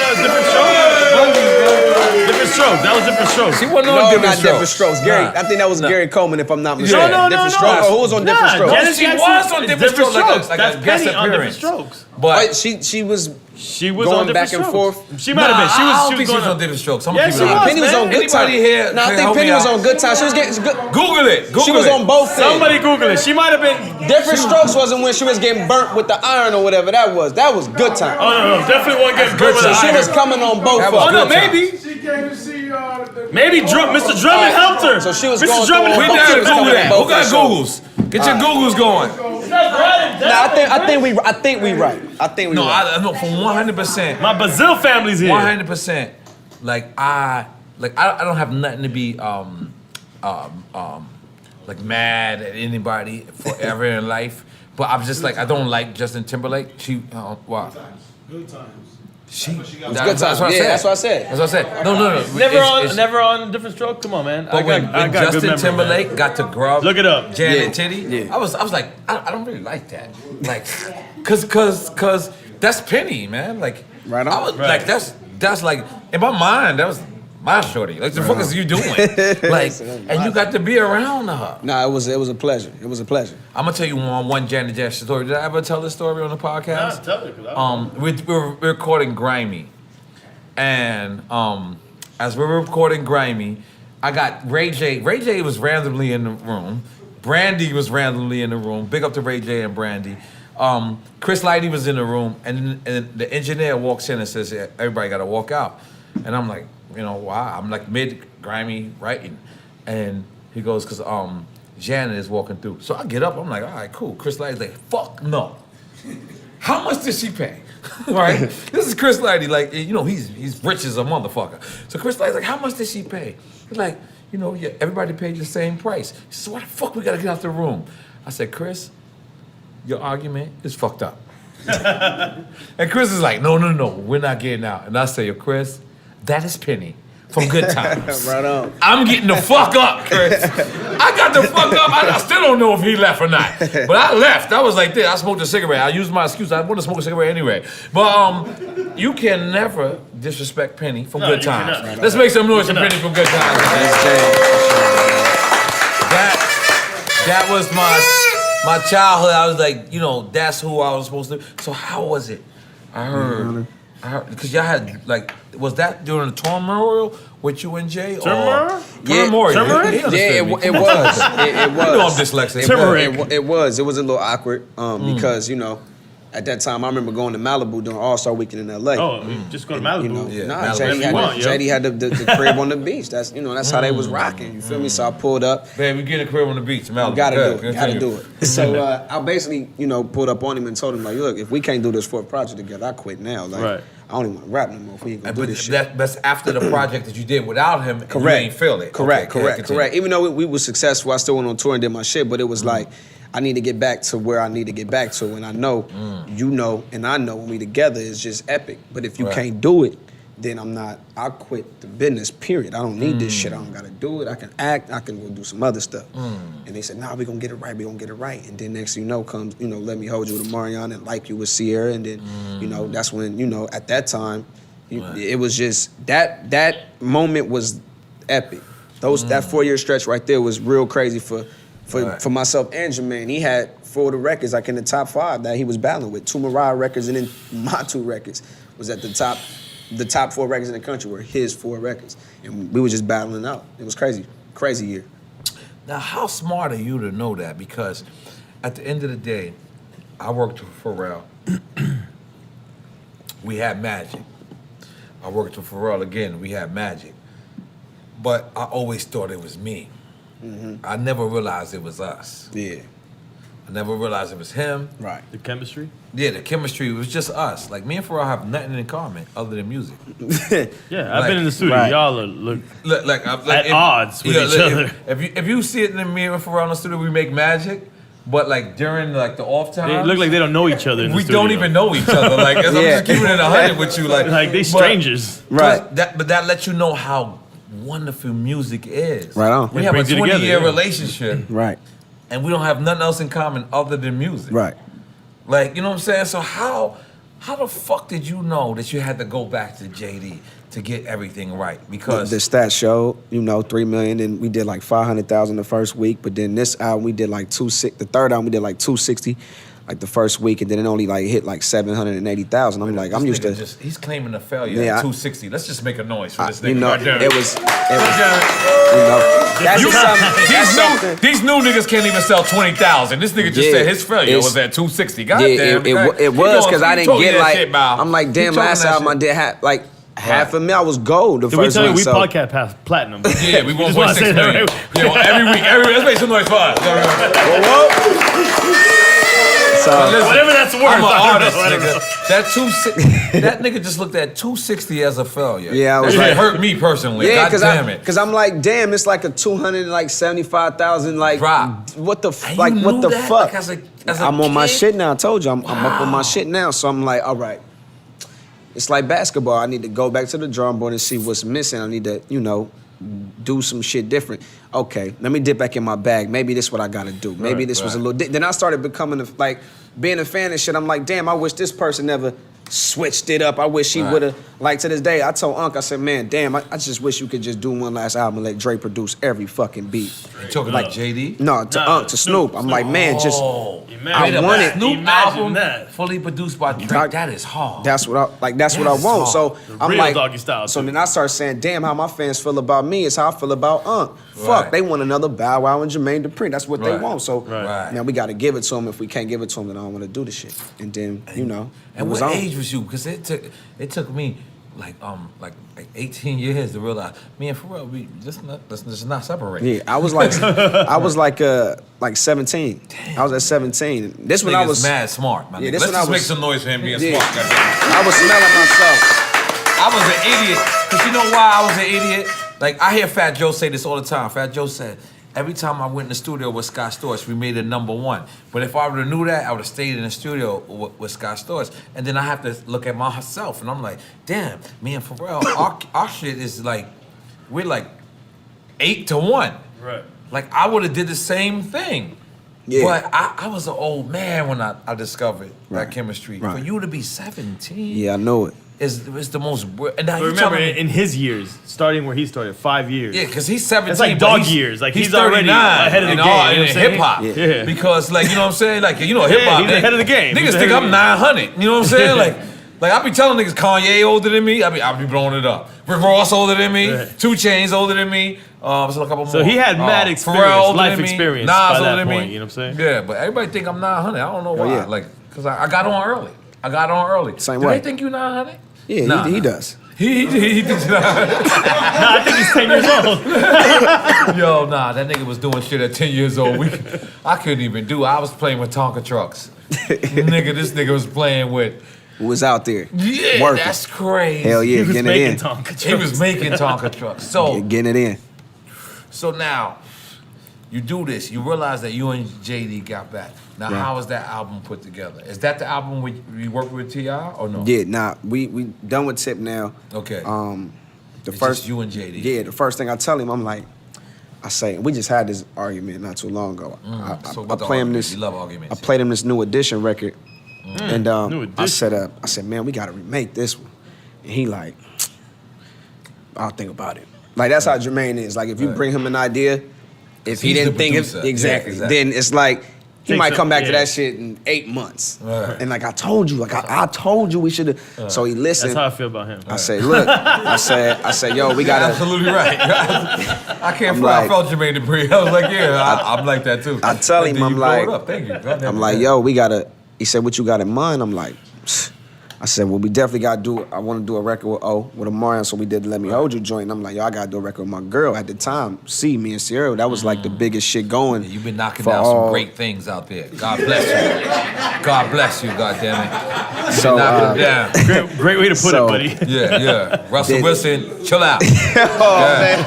Different Strokes? That was Different Strokes. She wasn't on No, Different not Strokes. Different Strokes. Gary, I think that was Gary Coleman, if I'm not mistaken. No. Different Strokes. Oh, who was on Different Strokes? Janet She Jackson was on is Different Strokes, like That's a guest Penny on Different appearance. Strokes. But She was She was going on Different back and Strokes. forth. She might have been. I don't think she was going on Different Strokes. I'm Yeah, gonna keep she it was, honest. Penny was man. on Good Time. Anybody here No, I can think help Penny me was out? on Good Time. She was getting good. Google it. She was on both things. Somebody Google it. She might have been. Different Strokes wasn't when she was getting burnt with the iron or whatever that was. That was Good Time. Oh no, definitely wasn't getting good with So the she iron. was coming on both That of was them. Oh no, Good Time. maybe. She came to see Maybe Mr. Drummond helped her. So she was Mr. going Drummond through We Both down to teams Google coming that. on Who both got shows. Googles? Get your Googles going. Nah, I think we right. No, I know from 100%. My Brazil family's here. 100%. Like I don't have nothing to be like mad at anybody forever in life. But I'm just like I don't like Justin Timberlake. Wow. Good times. Good Times. Yeah, that's what I said. That's what I said. No. Never on Different Stroke. Come on, man. But when good Justin memory, Timberlake man. got to grub, Look it up. Janet Yeah. Titty, Yeah. I was like, I don't really like that, like, cause that's Penny, man. Like, Right on. I was, Right. like that's like in my mind that was my shorty. Like, the fuck is you doing? Like, and you got to be around her. Nah, it was a pleasure. It was a pleasure. I'm gonna tell you one Janet Jackson story. Did I ever tell this story on the podcast? Tell it, 'cause We're recording Grimy, and as we're recording Grimy, I got Ray J. Ray J was randomly in the room. Brandy was randomly in the room. Big up to Ray J and Brandy. Chris Lighty was in the room, and the engineer walks in and says, "Yeah, everybody got to walk out." And I'm like, you know, why? I'm like mid Grimy writing, and he goes, "Cause Janet is walking through." So I get up. I'm like, all right, cool. Chris Lighty's like, "Fuck no." How much did she pay? Right? This is Chris Lighty. Like, you know, he's rich as a motherfucker. So Chris Lighty's like, how much did she pay? He's like, you know, yeah, everybody paid the same price. He says, why the fuck we gotta get out the room? I said, Chris, your argument is fucked up. And Chris is like, no, we're not getting out. And I say, Chris, that is Penny from Good Times. Right on. I'm getting the fuck up, Chris. I got the fuck up. I still don't know if he left or not. But I left. I was like this. I smoked a cigarette. I used my excuse. I want to smoke a cigarette anyway. But you can never disrespect Penny from Good you Times. cannot. Let's make some noise for Penny from Good Times. That was my childhood. I was like, you know, that's who I was supposed to. So how was it? I heard, because y'all had, like, was that during the turmoil with you and Jay? Turmoil? Turmoil. Turmoil? Yeah, it was. It was. You know I'm dyslexic. It was a little awkward because, you know, at that time I remember going to Malibu during All-Star Weekend in LA. Oh, just go to Malibu. You know, Yeah, nah, Malibu. JD had the crib on the beach. That's, you know, that's how they was rocking. You feel me? So I pulled up. Babe, we get a crib on the beach. Malibu. You gotta Good, do it. Gotta do it. So I basically, you know, pulled up on him and told him, like, look, if we can't do this fourth project together, I quit now. Like, Right. I don't even want to rap no more if we ain't gonna do But this shit. that's after the project that you did without him. And you ain't feel it. Correct. Okay, continue. Even though we were successful, I still went on tour and did my shit. But it was like, I need to get back to where I need to get back to. And I know, you know, and I know when we together is just epic. But if you Right. can't do it, then I'll quit the business, period. I don't need this shit. I don't gotta do it. I can act, I can go do some other stuff. And they said, nah, we gonna get it right, And then next thing you know comes, Let Me Hold You with Marion and Like You with Sierra. And then, that's when, at that time, it was just, that moment was epic. That 4-year stretch right there was real crazy for myself and Jermaine. He had 4 of the records like in the top 5 that he was battling with. 2 Mariah records and then my 2 records was at the top 4 records in the country were his 4 records. And we were just battling out. It was crazy. Crazy year. Now, how smart are you to know that? Because at the end of the day, I worked with Pharrell. We had magic. I worked with Pharrell again. We had magic. But I always thought it was me. I never realized it was us. Yeah. I never realized it was him. Right. The chemistry? Yeah, the chemistry was just us. Like, me and Pharrell have nothing in common other than music. Yeah, I've been in the studio. Right. Y'all look at odds with each other. If you see it in me and Pharrell in the studio, we make magic. But like during like the off time, they look like they don't know each other in the studio. We don't even know each other. Like, I'm just keeping it 100 with you. Like they strangers. Right. But that lets you know how wonderful music is. Right on. We have a 20-year relationship. Right. And we don't have nothing else in common other than music. Right. Like, you know what I'm saying? So how the fuck did you know that you had to go back to JD to get everything right? Because the stats show, $3 million, and we did like 500,000 the first week. But then this album we did like the third album we did like 260, like the first week, and then it only like hit like 780,000. I'm like, I'm used to. He's claiming a failure at 260. Let's just make a noise for this nigga. These new niggas can't even sell 20,000. This nigga just said his failure was at 260. Goddamn. It was because I didn't get like. I'm like, damn, last album I did have like. Half a mil, I was gold the first one. We podcast past platinum. Yeah, we 1.6 million. Every week, let's make some noise for us. So, whatever that's worth. I'm an artist, nigga. That nigga just looked at 260 as a failure. Yeah, I was that hurt me personally. Yeah, God damn it. Because I'm like, damn, it's like a 275,000 like drop. What the fuck? Like, as a I'm on my kid? shit now. I told you, I'm up on my shit now. So I'm like, all right. It's like basketball. I need to go back to the drawing board and see what's missing. I need to, do some shit different. Okay, let me dip back in my bag. Maybe this is what I gotta do. Maybe this was a little. Then I started becoming being a fan and shit. I'm like, damn, I wish this person never switched it up. I wish he would have. Like to this day, I told Unc, I said, man, damn, I just wish you could just do one last album and let Dre produce every fucking beat. You talking like JD? No, to Snoop. I'm like, man, just. I want it. Snoop album fully produced by Drake. That is hard. That's what I want. Hard. So I'm real like, Doggy style. so then I start saying, damn, how my fans feel about me is how I feel about Unc. Fuck, they want another Bow Wow and Jermaine Dupri. That's what they want. So now we got to give it to them. If we can't give it to them, then I don't want to do the shit. And then And what age was you? Because it took me like 18 years to realize me and Pharrell, we just not separate. Yeah, I was like 17. Damn, I was at 17. This when I was mad smart. Man. Yeah, this Let's when just I was, make some noise for him being yeah, smart. I was smelling myself. I was an idiot. Because you know why I was an idiot? Like, I hear Fat Joe say this all the time. Fat Joe said, every time I went in the studio with Scott Storch, we made it #1. But if I would have knew that, I would have stayed in the studio with Scott Storch. And then I have to look at myself. And I'm like, damn, me and Pharrell, our shit is like, we're like 8-1. Right. Like, I would have did the same thing. Yeah. But I was an old man when I discovered that chemistry. Right. For you to be 17. Yeah, I know it. Is the most. And now But remember, in his years, starting where he started, 5 years. Yeah, because he's 17. It's like Dogg years. Like he's 39 already ahead of the game. In hip hop. Yeah. Because, like, you know what I'm saying? Like, hip hop. He's ahead of the game. Niggas think I'm 900. You know what I'm saying? Like I be telling niggas Kanye older than me. I be blowing it up. Rick Ross older than me. Right. 2 Chainz older than me. So a couple more. So he had mad experience, life experience Nas by older that than point. me. You know what I'm saying? Yeah, but everybody think I'm 900. I don't know why. yeah. Like, because I got on early. Same Do way. they think you 900? Yeah, he does. He thinks 900. I think he's 10 years old. Yo, nah, that nigga was doing shit at 10 years old. I couldn't even do it. I was playing with Tonka trucks. This nigga was playing with. Who was out there? Yeah, working. That's crazy. Hell yeah, He was getting it making in. Tonka trucks. He was making Tonka trucks. So Getting it in. now, you do this. You realize that you and JD got back. Now, how was that album put together? Is that the album we worked with T.I. or no? Yeah, nah, we done with Tip now. Okay. It's first just you and JD. Yeah, the first thing I tell him, I'm like, I say, we just had this argument not too long ago. I play him this. You love arguments. I played him this New Edition record, and New Edition. I said, man, we got to remake this one. And he like, I'll think about it. Like that's how Jermaine is. Like if you bring him an idea, if he didn't think it exactly, then it's like. He might come back to that shit in 8 months. Right. And like I told you, I told you we should have. So he listened. That's how I feel about him. I say, look, I said, yo, we gotta. Absolutely right. I can't feel I felt Jermaine Dupri. I was like, yeah, I'm like that too. I tell him, I'm like, thank you. I'm like, yo, we gotta. He said, what you got in mind? I'm like, I said, well, we definitely gotta do. I want to do a record with with N.O.R.E, so we did the Let Me Hold You joint. And I'm like, yo, I gotta do a record with my girl at the time. Me and Sierra, that was like the biggest shit going. Yeah, you've been knocking down some great things out there. God bless you. God bless you. God damn it. So down. Great way to put it, buddy. Yeah. Russell Wilson, chill out. Man.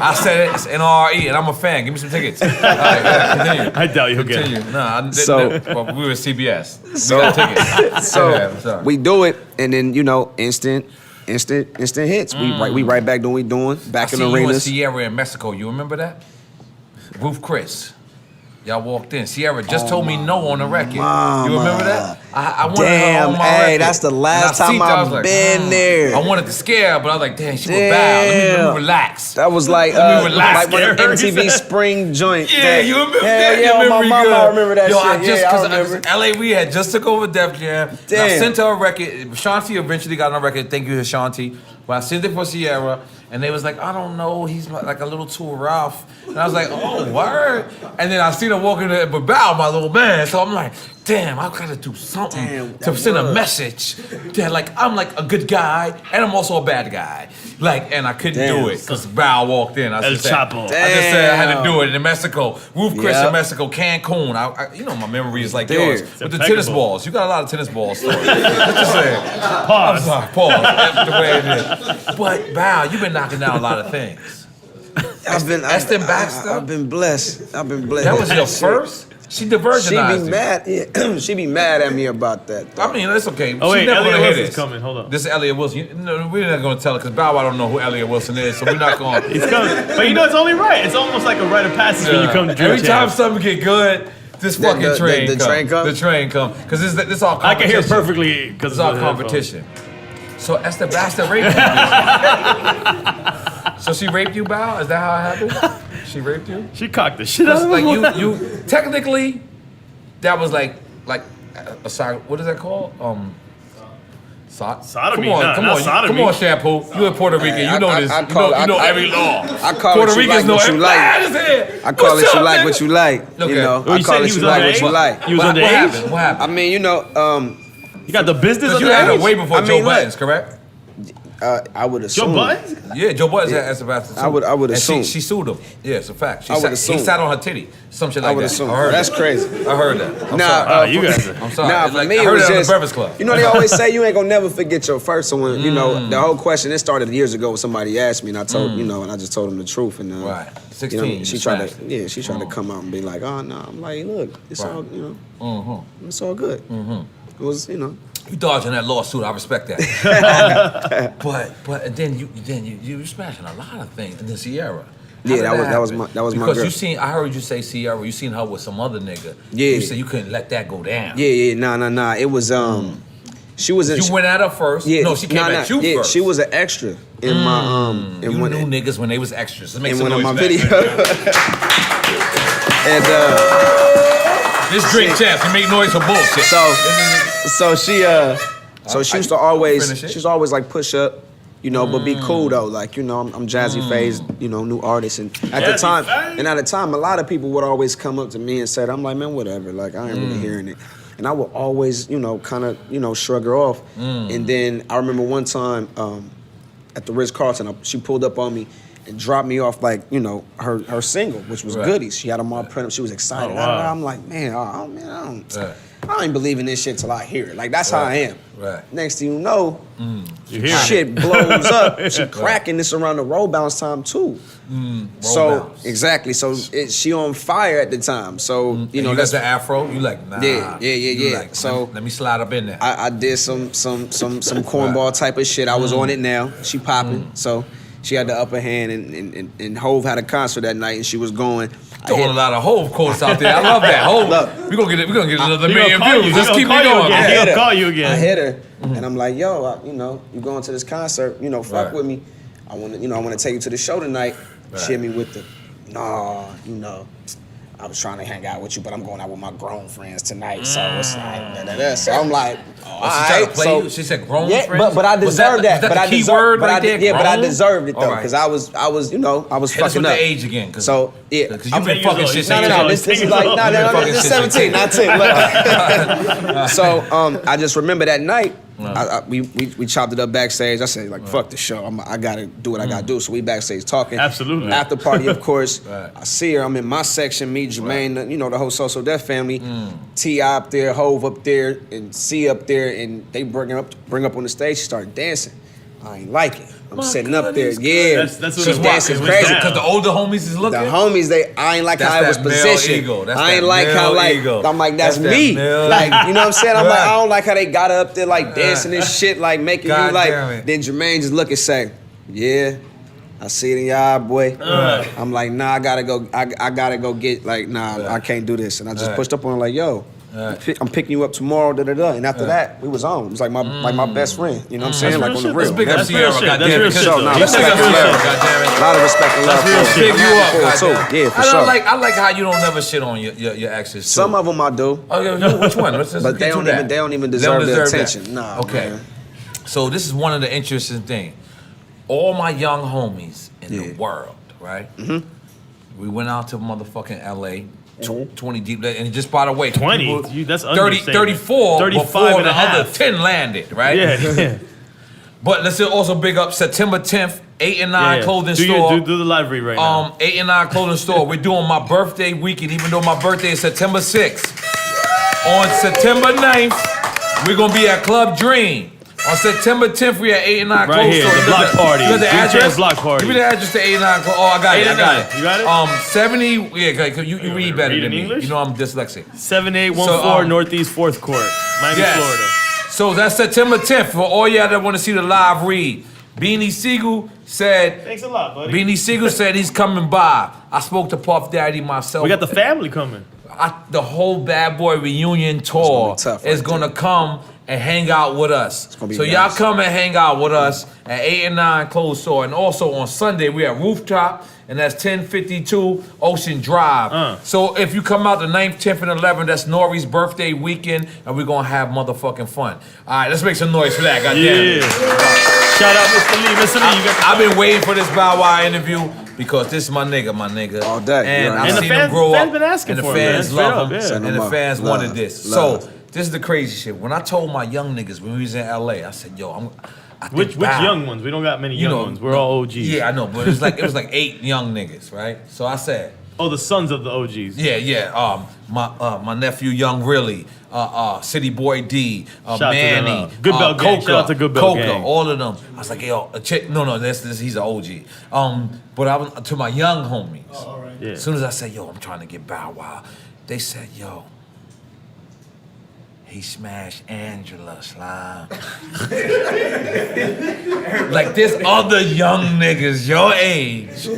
I said it. It's N.O.R.E. and I'm a fan. Give me some tickets. All right, continue. I doubt you'll get it. Nah, we were at CBS. We got tickets. So we do it, and then instant hits. We right back doing what we doing, back in the arenas. You and Sierra in Mexico. You remember that? Roof Chris. Y'all walked in. Sierra just told me no on the record. Mama. You remember that? I wanted her on my record. That's the last time I've been there. I wanted to scare her, but I was like, damn, she was bad. Let me relax. That was like relax, when MTV Spring joint. Yeah, you remember that? Yeah, my mama, I remember that shit. I remember. LA, we had just took over Def Jam. Damn. I sent her a record. Shanti eventually got on a record. Thank you to Shanti. But I sent it for Sierra, and they was like, I don't know, he's like a little too rough. And I was like, oh, word? And then I seen her walking in with Bow, my little man. So I'm like, damn, I gotta do something to send a message that like I'm like a good guy and I'm also a bad guy. Like, and I couldn't do it because Bow walked in. I just said I had to do it in Mexico. Roof Chris in Mexico, Cancun. My memory is like yours. With the tennis balls. You got a lot of tennis balls stories. Let's just say. Pause. I'm sorry, pause. That's the way it is. But Bow, you've been knocking down a lot of things. I've been blessed. That was your first? She divergenized. She be mad. Yeah. She be mad at me about that. I mean, that's okay. Oh wait, Elliot Wilson's coming. Hold on. This is Elliot Wilson. We're not going to tell her because Bow Wow don't know who Elliot Wilson is, so we're not going. He's coming, but it's only right. It's almost like a rite of passage when you come to Dream Every time something get good, this fucking train comes. The train comes because this all competition. I can hear perfectly because it's all competition. So Esther Bastard raped you. So she raped you, Bow? Is that how it happened? She raped you? She cocked the shit out of like you technically, that was like a what is that called? Sodomy. Come on, Shampoo. You in Puerto Rican? You know this. You know every law. I call Puerto Ricans know every law. I call it you like what you like. Okay. You know, I call it you like what you like. He was underage. What happened? I mean, you got the business of you had her way before Joe Buttons, correct? I would assume. Joe Buttons? Yeah, Joe Buttons had Sebastian. I would assume. She sued him. Yeah, it's a fact. He sat on her titty. Some shit like that. I would assume. That's crazy. I heard that. You guys. I'm sorry. Nah, for me, I it heard was it on just, the Breakfast Club. You know, they always say you ain't gonna never forget your first. So when, the whole question, it started years ago when somebody asked me, and I told, and I just told them the truth. And right. 16. She tried to come out and be like, oh no. I'm like, look, it's all, it's all good. It was, You dodging that lawsuit, I respect that. But then you were smashing a lot of things. And then Sierra. Yeah, that was my girl. Because I heard you say Sierra, you seen her with some other nigga. Yeah. You said you couldn't let that go down. Yeah, nah. It was she was in. You went at her first? Yeah. No, she came at you first. She was an extra in my You knew niggas when they was extras. So make in some one noise of my back. videos. And this drink champs, you make noise for bullshit. So she used to always like push up, but be cool though. Like, I'm Jazzy Faye's, new artist. And at the time, a lot of people would always come up to me and say, I'm like, man, whatever. Like, I ain't really hearing it. And I would always, kind of, shrug her off. And then I remember one time at the Ritz-Carlton, she pulled up on me and dropped me off like, her single, which was Goodies. She had them all printed up. She was excited. Oh, wow. I'm like, man, I don't. I ain't believe in this shit till I hear it. Like, that's how I am. Right. Next thing you know, shit blows up. She cracking this around the roll bounce time, too. Bounce. Exactly. So she on fire at the time. So, you know, that's the afro. You like, nah. Yeah. Like, so let me slide up in there. I did some cornball type of shit. I was on it now. She popping. So she had the upper hand, and Hove had a concert that night, and she was going. Throwing a lot of Hove quotes out there. I love that. Hove. We're gonna get another million views. Let's keep it going. He'll call you again. I hit her, and I'm like, yo, you going to this concert? Fuck with me. I want to take you to the show tonight. She hit me with the, I was trying to hang out with you, but I'm going out with my grown friends tonight. So it's like, So I'm like, all right. So she said grown friends? But I deserved that. Was that the key word right there? Yeah, but I deserved it though, because I was fucking up. The age again. So yeah, because you've been fucking shit. No. This is like this is 17, not 10. So I just remember that night. We chopped it up backstage. I said, like, fuck the show. I gotta do what I gotta do. So we backstage talking. Absolutely. After party, of course. I see her. I'm in my section. Me, Jermaine, the whole So Def family. T.I. up there, Hove up there, and C up there, and they bring up on the stage. She started dancing. I ain't like it. I'm sitting up there. Yeah, that's she's dancing crazy. Because the older homies is looking. The homies, I ain't like how it was positioned. I ain't like how I'm like that's me. Like, you know what I'm saying? I'm like, I don't like how they got her up there like dancing and shit, like making me like. Then Jermaine just look and say, yeah. I see it in your eye, boy. I'm like, nah, I gotta go. I gotta go get I can't do this. And I just pushed up on her like, yo. I'm picking you up tomorrow, And after that, we was on. It was like my best friend. You know what I'm saying? Like on the real. Let's big up Sierra, goddamn. Let's big up Sierra, goddamn. A lot of respect and love for her. Big you up, goddamn. Yeah, for sure. I like how you don't never shit on your exes. Too. Some of them I do. Okay, which one? But they don't even deserve the attention. Nah. Okay. Man. So this is one of the interesting things. All my young homies in the world, right? We went out to motherfucking LA. 20 deep, and just by the way, 20. That's 34 35 before and the a half. other 10 landed, right? Yeah. But let's also big up September 10th, 8 and 9 clothing store. Do the live read right now. 8 and 9 clothing store. We're doing my birthday weekend, even though my birthday is September 6th. On September 9th, we're gonna be at Club Dream. On September 10th, we at 8 and 9 right here, store. the block party. You got the address? Block party. Give me the address to 8 and 9. Oh, I got it. You got it? 70. Yeah, you read better than me. English? You know I'm dyslexic. 7814 Northeast 4th Court, Miami, Florida. So that's September 10th for all y'all that want to see the live read. Beanie Siegel said. Thanks a lot, buddy. Beanie Siegel said he's coming by. I spoke to Puff Daddy myself. We got the family coming. The whole Bad Boy reunion tour is gonna come and hang out with us. So y'all come and hang out with us at 8 and 9 closed store. And also on Sunday, we at Rooftop, and that's 1052 Ocean Drive. So if you come out the 9th, 10th, and 11th, that's N.O.R.E's birthday weekend, and we're gonna have motherfucking fun. All right, let's make some noise for that, goddamn. Shout out Mr. Lee. Mr. Lee, I've been waiting for this Bow Wow interview because this is my nigga. All day. And I've seen him grow up, and the fans love him, and the fans wanted this. So this is the crazy shit. When I told my young niggas when we was in LA, I said, yo, I think Which young ones? We don't got many young ones. We're all OGs. Yeah, I know, but it was like 8 young niggas, right? So I said, oh, the sons of the OGs. Yeah. My nephew Young Really, City Boy D, Manny, Good Bell Gang. Shout out to Good Bell Gang. All of them. I was like, yo, he's an OG. But I was to my young homies. As soon as I said, yo, I'm trying to get Bow Wow, they said, yo, he smashed Angela Slime. Like this other young niggas your age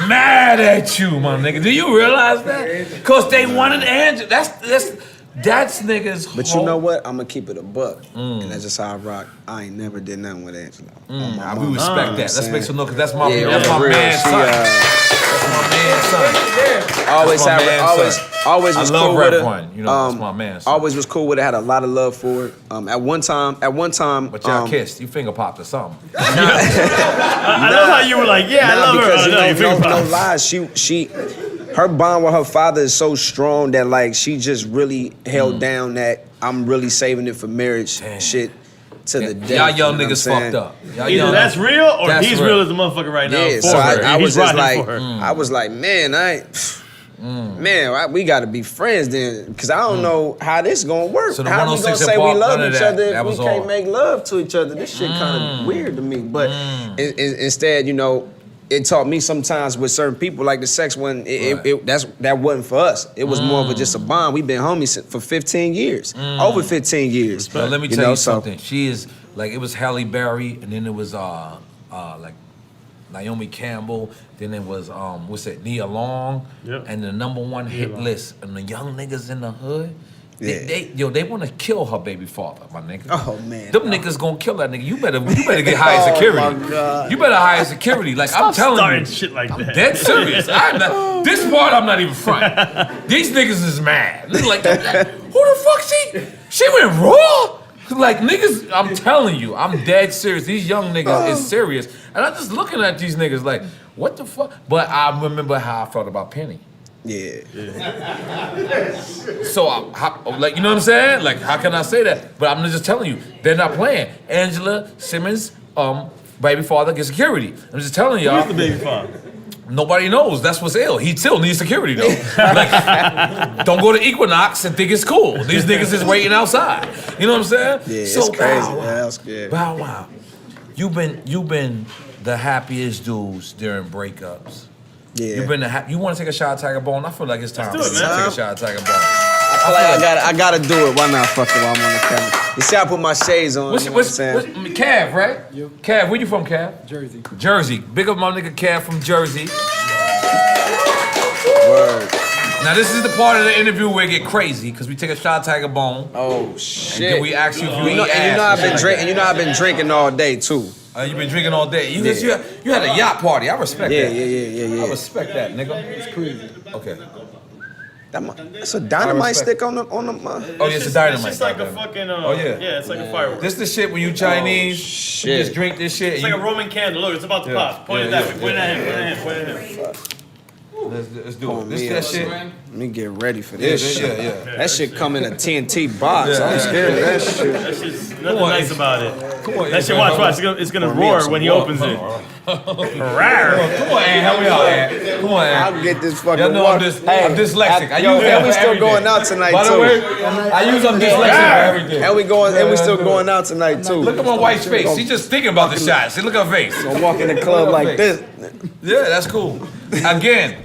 mad at you, my nigga. Do you realize that? Cause they wanted Angela. That's niggas. But you know what? I'm gonna keep it a buck, and that's just how I rock. I ain't never did nothing with Angela. We respect that. Let's make some noise, cause that's my man's son. That's my man's son. Always was cool with her. One. You know, that's my man's son. Always was cool with her. Had a lot of love for her. At one time. But y'all kissed. You finger popped or something. I love how you were like, I love her. Because no lies. Her bond with her father is so strong that like she just really held down that I'm really saving it for marriage shit to the death. Y'all young niggas fucked up. Either that's real or he's real as a motherfucker right now. Yeah, so I was just like, I was like, man, man, we got to be friends then, because I don't know how this gonna work. So the how we gonna say we love each other if we can't make love to each other? This shit kind of weird to me. But instead, you know, it taught me sometimes with certain people, like the sex one, that wasn't for us. It was more of just a bond. We've been homies for 15 years, over 15 years. But let me tell you something. She is like, it was Halle Berry, and then it was like Naomi Campbell, then it was Nia Long, and the #1 hit list, and the young niggas in the hood. They want to kill her baby father, my nigga. Oh man, them niggas gonna kill that nigga. You better get higher security. Oh my God. You better hire security. Like I'm telling you, shit like I'm that. dead serious. This part I'm not even front. These niggas is mad. They're like, who the fuck she went raw? Like niggas, I'm telling you, I'm dead serious. These young niggas is serious, and I'm just looking at these niggas like, what the fuck? But I remember how I felt about Penny. Yeah. So, like, you know what I'm saying? Like, how can I say that? But I'm just telling you, they're not playing. Angela Simmons, baby father, gets security. I'm just telling y'all. Who's the baby father? Nobody knows. That's what's ill. He still needs security though. Like, don't go to Equinox and think it's cool. These niggas is waiting outside. You know what I'm saying? Yeah, so it's crazy. That's good. Bow Wow, you've been the happiest dudes during breakups. Yeah. You've been you want to take a shot at Tiger Bone? I feel like it's time to Let's do it, man. take a shot at Tiger Bone. I gotta do it. Why not? Fuck it while I'm on the camera. You see, I put my shades on. What's Cav, right? Yep. Cav, where you from, Cav? Jersey. Jersey. Big up my nigga Cav from Jersey. Word. Now this is the part of the interview where it get crazy because we take a shot at Tiger Bone. Oh And shit. then we ask you if you eat ass. And you know I've been drinking. You know I've been drinking all day too. You been drinking all day. You had a yacht party. I respect that. Yeah. I respect that, nigga. It's crazy. Okay. That's a dynamite stick on the. Oh, yeah, it's a dynamite. It's just like a fucking. Yeah, it's like a firework. This the shit when you Chinese. Shit. You just drink this shit. It's like a Roman candle. Look, it's about to pop. Point it that way. Point at him. Let's do it. This that shit. Let me get ready for this shit. Yeah. That shit come in a TNT box. Yeah. I'm scared of that shit. That's just nothing nice about it. Come on, That shit, watch. It's gonna roar when he opens it. Come on, Ann, help me out, Ann. Come on, Ann. I'll get this fucking Y'all know water. I'm dyslexic. I use that and we for still everything. going out tonight By the too. way, I use I'm dyslexic for everything. And we still going out tonight too. Look at my wife's face. She's just thinking about the shots. See, look at her face. Gonna walk in the club like this. Yeah, that's cool. Again,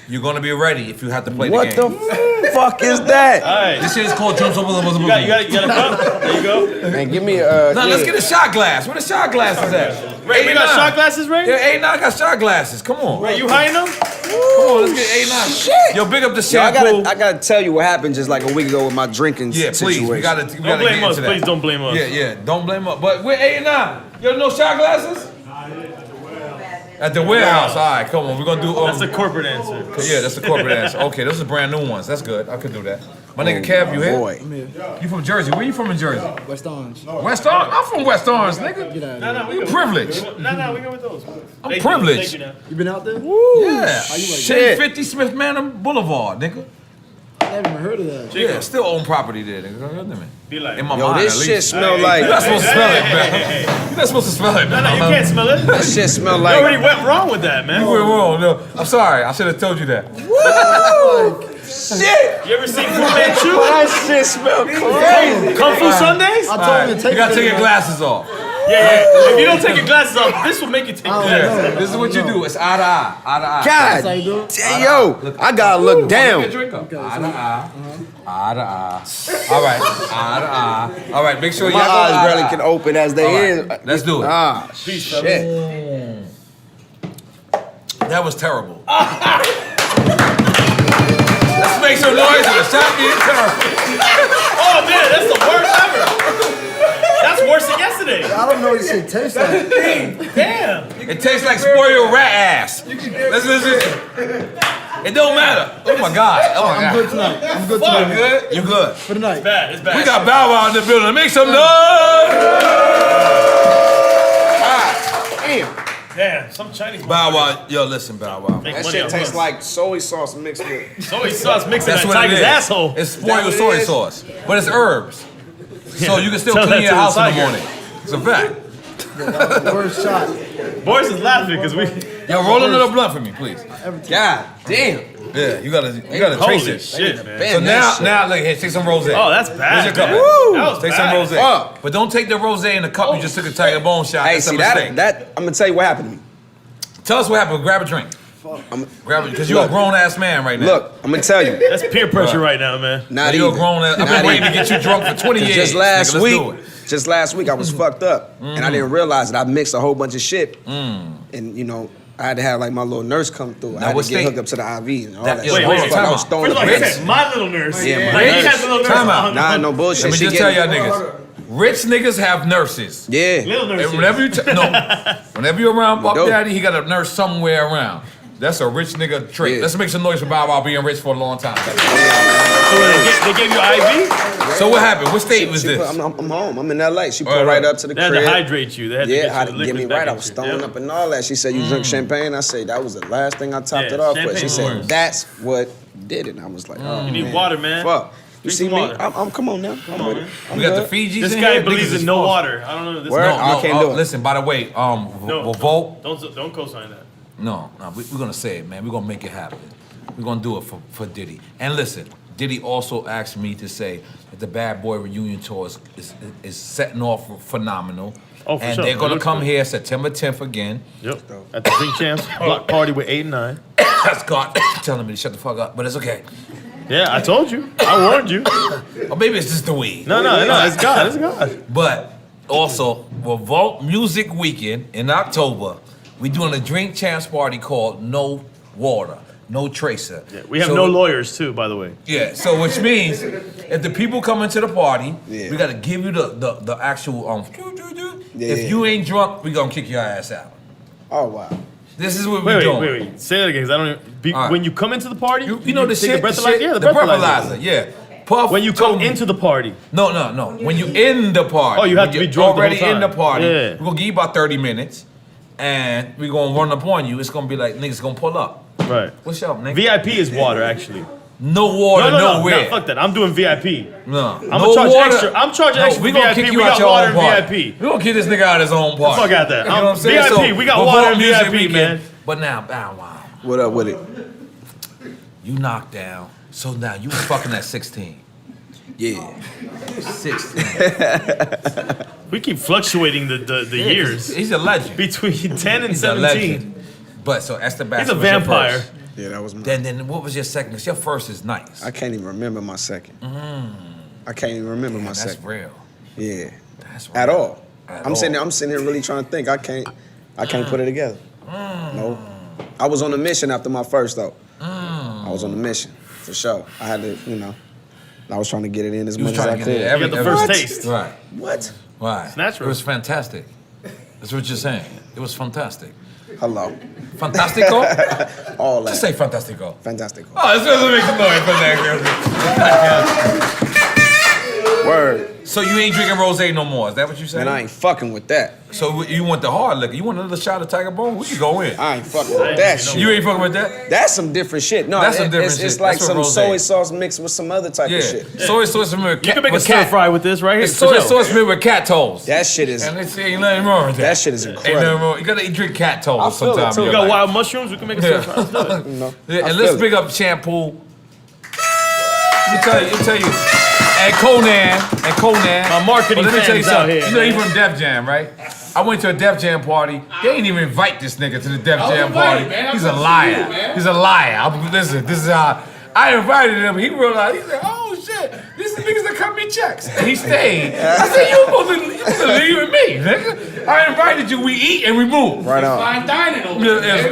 you're gonna be ready if you have to play the What game. the fuck is that? Alright. This shit is called Jumps Over the Buzzer. You got a cup? There you go. Man, give me Now let's get a shot glass. Where the shot glasses at? Ray, we got shot glasses, Ray? Yeah, 8-9 got shot glasses. Come on. Ray, you high enough? Come on, let's get 8-9. Shit. Yo, big up the Yo, shampoo. I gotta tell you what happened just like a week ago with my drinking situation. Please. We gotta Don't get blame us. into that. Please don't blame us. Yeah. Don't blame us. But we're 8-9. Yo, no shot glasses? At the warehouse. All right, come on. We're gonna do. That's a corporate answer. Yeah, that's the corporate answer. Okay, those are brand new ones. That's good. I could do that. My nigga Kev, you here? Boy. I'm here. You from Jersey? Where you from in Jersey? West Orange. West Orange? I'm from West Orange, nigga. Get out of here. You privileged. No, we go with those. I'm privileged. Thank you now. You been out there? Yeah. How you like Shit. 50 Smith Manor Boulevard, nigga. I never even heard of that. Yeah, still own property there, nigga. Be like, In my Yo, mind, this at shit least. smell You're like. not supposed to smell it, man. You're not supposed to smell it, man. No, you can't smell it. That shit smell You like. already went wrong with that, man. You went wrong. No, I'm sorry. I should have told you that. Shit. You ever seen Fu Manchu? That shit smell crazy. Kung Fu Sundays? I told him to take You gotta it take your in. glasses off. Yeah. If you don't take your glasses off, this will make you take your glasses off. Yeah. This is what you do. It's eye to eye. Eye to eye. God how you do it? damn, yo, I gotta look down. Take a drink up. Eye to eye. Eye to eye. All right. Eye to eye. All right. Make sure My y'all go eyes eye to barely eye. can open as they All is. right, let's do it. Ah, shit. That was terrible. Let's make some noise. The shot being terrible. Oh, man, that's the worst ever. That's worse than yesterday. I don't know what this shit tastes like. Damn. It tastes like spoiled rat ass. Listen. It don't matter. Oh my God. Oh my I'm God. good tonight. I'm good You tonight. good? You good? For the night. It's bad. We got Bow Wow in the building. Make some noise. Damn, some Chinese. Bow Wow. Yo, listen, Bow Wow. Make That money shit off tastes us. like soy sauce mixed with. Soy sauce mixing That's that what it tiger's is. asshole. It's spoiled soy sauce, but it's herbs, so you can still Tell clean that your to the house in the tiger. morning. It's a fact. First shot. Boris is laughing because we. Yo, roll another blunt for me, please. God damn. Yeah, you gotta Holy trace it. shit, man. So now, look here, take some rosé. Oh, that's bad. Here's your cup. Woo! That was Take bad. some rosé. But don't take the rosé in the cup. You just took a Tiger Bone shot. Hey, That's a see mistake. that I'm gonna tell you what happened to me. Tell us what happened. Grab a drink. Grab it, because you're a grown ass man right now. Look, I'm gonna tell you. That's peer pressure right now, man. Not You're a even. grown ass. I've been waiting to get you drunk for 20 years. Just last Nigga, let's do it. Just last week, I was fucked up, and I didn't realize that I mixed a whole bunch of shit. And you know, I had to have like my little nurse come through. I had to get hooked up to the IV and all that. Wait, shit. wait, I time was out. throwing First of all, the he bricks. said my little nurse. Yeah, my Like, he nurse. has a little nurse. Time out. Nah, no bullshit. Let me She just tell getting- y'all niggas. Rich niggas have nurses. Yeah. Little nurse. And whenever you're around Puff dope. Daddy, he got a nurse somewhere around. That's a rich nigga trait. Yeah. Let's make some noise for Bow Wow being rich for a long time. So they gave you IV? So what happened? What state was She this? put, I'm home. I'm in LA. She put Right, right right. up to the They had crib. to hydrate you. They had to Yeah, had get to you get me liquids back right. I into was you. throwing Yeah. up and all that. She said, "You drink champagne?" I said, "That was the last thing I topped Yeah, it off with." She champagne said, works. "That's what did it." And I was like, "Oh, You need man. water, man. Fuck. You Drink see some me? water. I'm come on now. I'm with it. I'm We got the good. Fijis This in guy here? believes Niggas in no false. water. I don't know. This Word? guy- I can't do it. Listen, by the way, No, Volt. don't co-sign that. No, we're gonna say it, man. We're gonna make it happen. We're gonna do it for Diddy. And listen, Diddy also asked me to say that the Bad Boy reunion tour is setting off phenomenal. Oh, for and sure. they're It gonna looks come good. here September 10th again. Yep. At the Drink Champs block party with 8 and 9. That's God telling me to shut the fuck up, but it's okay. Yeah, I told you. I warned you. Or maybe it's just the weed. No, it's God. It's God. But also, Revolt Music Weekend in October, we doing a Drink Champs party called No Water, No Tracer. Yeah, we have So- no lawyers too, by the way. Yeah, so which means if the people come into the party, Yeah. we gotta give you the actual Yeah. If you ain't drunk, we gonna kick your ass out. Oh wow. This is what we Wait, doing. wait. Say that again, 'cause I don't. All right. When you come into the party, You know the take shit, the the breathalyzer. shit, Yeah, the the breathalyzer. breathalyzer. Yeah. Puff. When you told come me- into the party, No. When you in the party. Oh, you have when to be you're drunk the already whole in the time. party. Yeah. We're gonna give you about 30 minutes, and we're gonna run up on you. It's gonna be like niggas gonna pull up. right? What's up, nigga? VIP is water, actually. No water, No, nowhere. fuck that. I'm doing VIP. No. I'm gonna charge extra. I'm charging extra We for gonna VIP. kick you We out got your water own in party. VIP. We gonna kick this nigga out his own party. Fuck out that. You know what I'm saying? VIP, we got water in Music VIP, Weekend. man. But now, Bow Wow, What up with it? you knocked down. So now you was fucking at 16. Yeah. 16. We keep fluctuating the years He's a legend. between 10 and He's a 17. legend. But so Esther Bass He's a was your vampire. first. Yeah, that was my. Then what was your second? 'Cause your first is nice. I can't even remember my second. I can't even remember my That's second. real. Yeah. That's real. At all. At I'm sitting all. here really trying to think. I can't put it together. No. I was on a mission after my first though. I was on a mission, for sure. I had to, I was trying to get it in as You was much as trying I to could. get it You got the first What? taste. Right. What? Right. It's natural. It was fantastic. That's what you're saying. It was fantastic. Hello. Fantastico? All that. Just say fantastico. Fantastic. Oh, this doesn't make some noise for that, girl. Word. So you ain't drinking rosé no more? Is that what you saying? Man, I ain't fucking with that. So you want the hard liquor? You want another shot of Tiger Bone? We can go in. I ain't fucking with that shit. You ain't fucking with that? That's some different shit. No, That's some different it's shit. like That's some what rosé soy is. sauce mixed with some other type Yeah. of shit. Soy sauce with You can make a with stir cat. fry with this right here. It's for soy sure. sauce made with cat toes. That shit is. And they say ain't nothing wrong with that. That shit is Ain't incredible. nothing wrong. You gotta drink cat toes I feel it, sometime. too. in We your got life. wild mushrooms. We can make a stir fry. Let's do it. Yeah, I and let's feel big up Shampoo. Let me tell you. And Conan. My marketing But let me tell you fans out something. here, You know he man. from Def Jam, right? I went to a Def Jam party. They ain't even invite this nigga to the Def Jam party. He's a liar. He's a liar. Listen, this is how I invited him. He realized, he's like, oh shit, these are niggas that cut me checks. And he stayed. I said, you supposed to leave with me, nigga. I invited you, we eat and we move. Right on. Fine dining over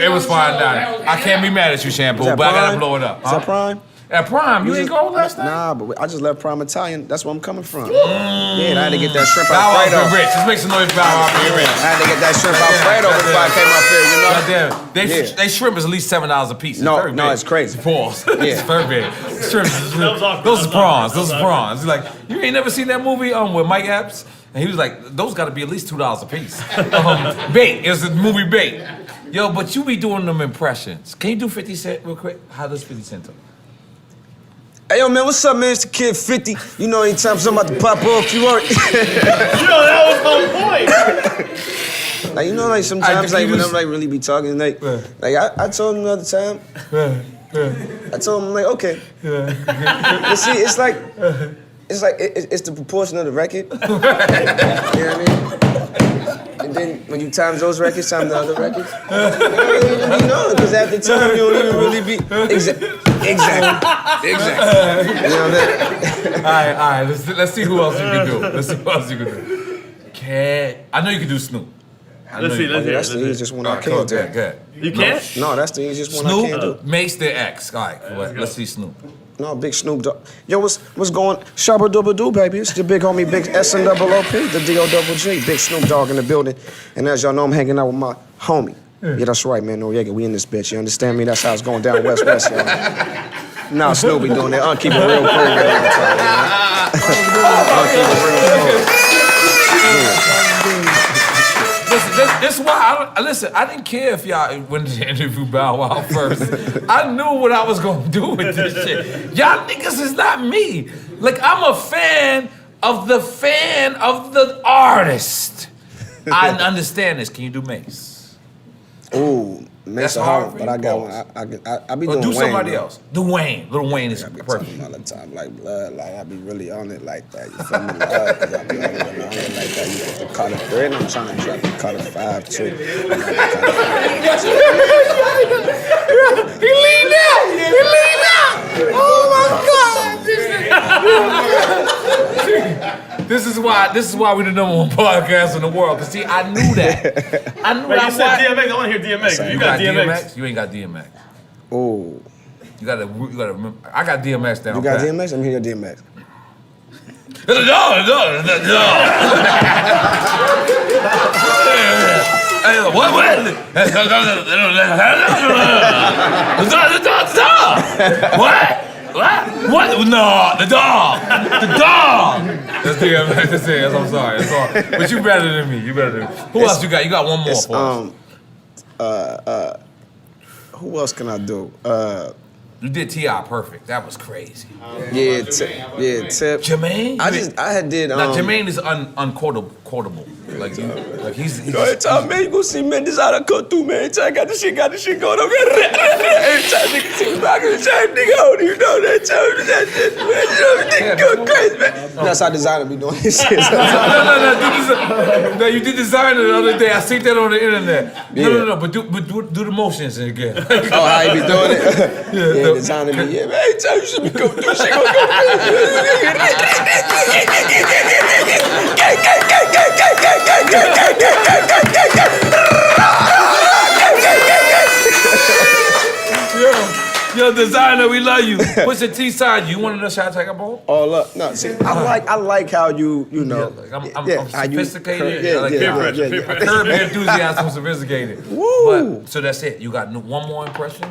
It was fine dining. I can't be mad at you, Shampoo, Is but I that gotta Prime? blow it up. Is that Prime? At Prime, you ain't go last night? Nah, but I just left Prime Italian. That's where I'm coming from. Yeah, and I had to get that shrimp Bow Wow's Alfredo. been rich. Let's make some noise for Bow Wow being rich. I had to get that shrimp Alfredo before I came up here, you know? Goddamn. They shrimp is at least $7 a piece. No, very no, big. it's crazy. Pause. Yeah. It's very big. Shrimp is That was awkward. those That are was prawns. awkward. Those That are was prawns. He's like, you ain't never seen that movie with Mike Epps? And he was like, those got to be at least $2 a piece. Bait. It was a movie Bait. Yo, but you be doing them impressions. Can you do 50 Cent real quick? How does 50 Cent do? Hey, yo, man, what's up, man? It's the Kid 50. You know, anytime something about to pop off, you already... Yo, that was my point. Like, you know, like, sometimes, I- like, you when just- I'm, like, really be talking, like, I told him the other time, I told him, I'm like, okay. But see, it's like it's the proportion of the record. You know what I mean? And then when you times those records, times the other records, you don't really be knowing, because at the time you don't even really be exactly. You know what I'm All right. Let's see who else you can do. I know you can do Snoop. Let's see. That's the easiest one I can do. Good. You can't? No, that's the easiest one I can do. Snoop makes the X. All right, let's see Snoop. No, big Snoop Dogg. Yo, what's going? Shabba dubba doo, baby. It's the big homie, big S-N-double-O-P, the D-O-double-G, big Snoop Dogg in the building. And as y'all know, I'm hanging out with my homie. Yeah, that's right, man. N.O.R.E, we in this bitch. You understand me? That's how it's going down West, y'all. Nah, Snoop be doing that. I'll keep it real cool. I'll keep it real cool. This is why I didn't care if y'all went to interview Bow Wow first. I knew what I was gonna do with this shit. Y'all niggas is not me. Like, I'm a fan of the artist. I understand this. Can you do Mace? Ooh, Mace hard, but I got one. I be doing do Wayne, somebody bro. else. Do Wayne. Little Wayne is I be perfect. talking all the time, like blood, like I be really on it like that. You feel me? Cause I be on it like that. You get the Carter 3, and I'm trying to drop the Carter 5 too. He leaned out. Oh my God. This is why we're the #1 podcast in the world. Cause see, I knew that. Wait, you said DMX. I want to hear DMX. You got DMX. You ain't got DMX. Oh. You gotta remember. I got DMX down. You got DMX? Let me hear your DMX. No. What? What? No, the dog. That's DMX. That's it. I'm sorry. That's all. But you better than me. Who else you got? You got one more for us. Who else can I do? You did T.I. perfect. That was crazy. Tip. Jermaine? I had did. Now Jermaine is unquotable. Like he's Every time, man, you gonna see man, this how I cut through, man. Every time I got this shit going on. Every time nigga see me back, every time nigga hold you know that shit, man. You know, nigga go crazy, man. That's how designer be doing this shit. No, you did design it the other day. I seen that on the internet. No, but do the motions again. Oh, how you be doing it? Yeah, designer be, yeah, man. Every time you see me go through, shit go Yo, designer, we love you. What's the T side? You wanted to shot take a ball? All up. No, see, I like how you know. I'm sophisticated. Curb your enthusiasm, sophisticated. Woo! But so that's it. You got one more impression?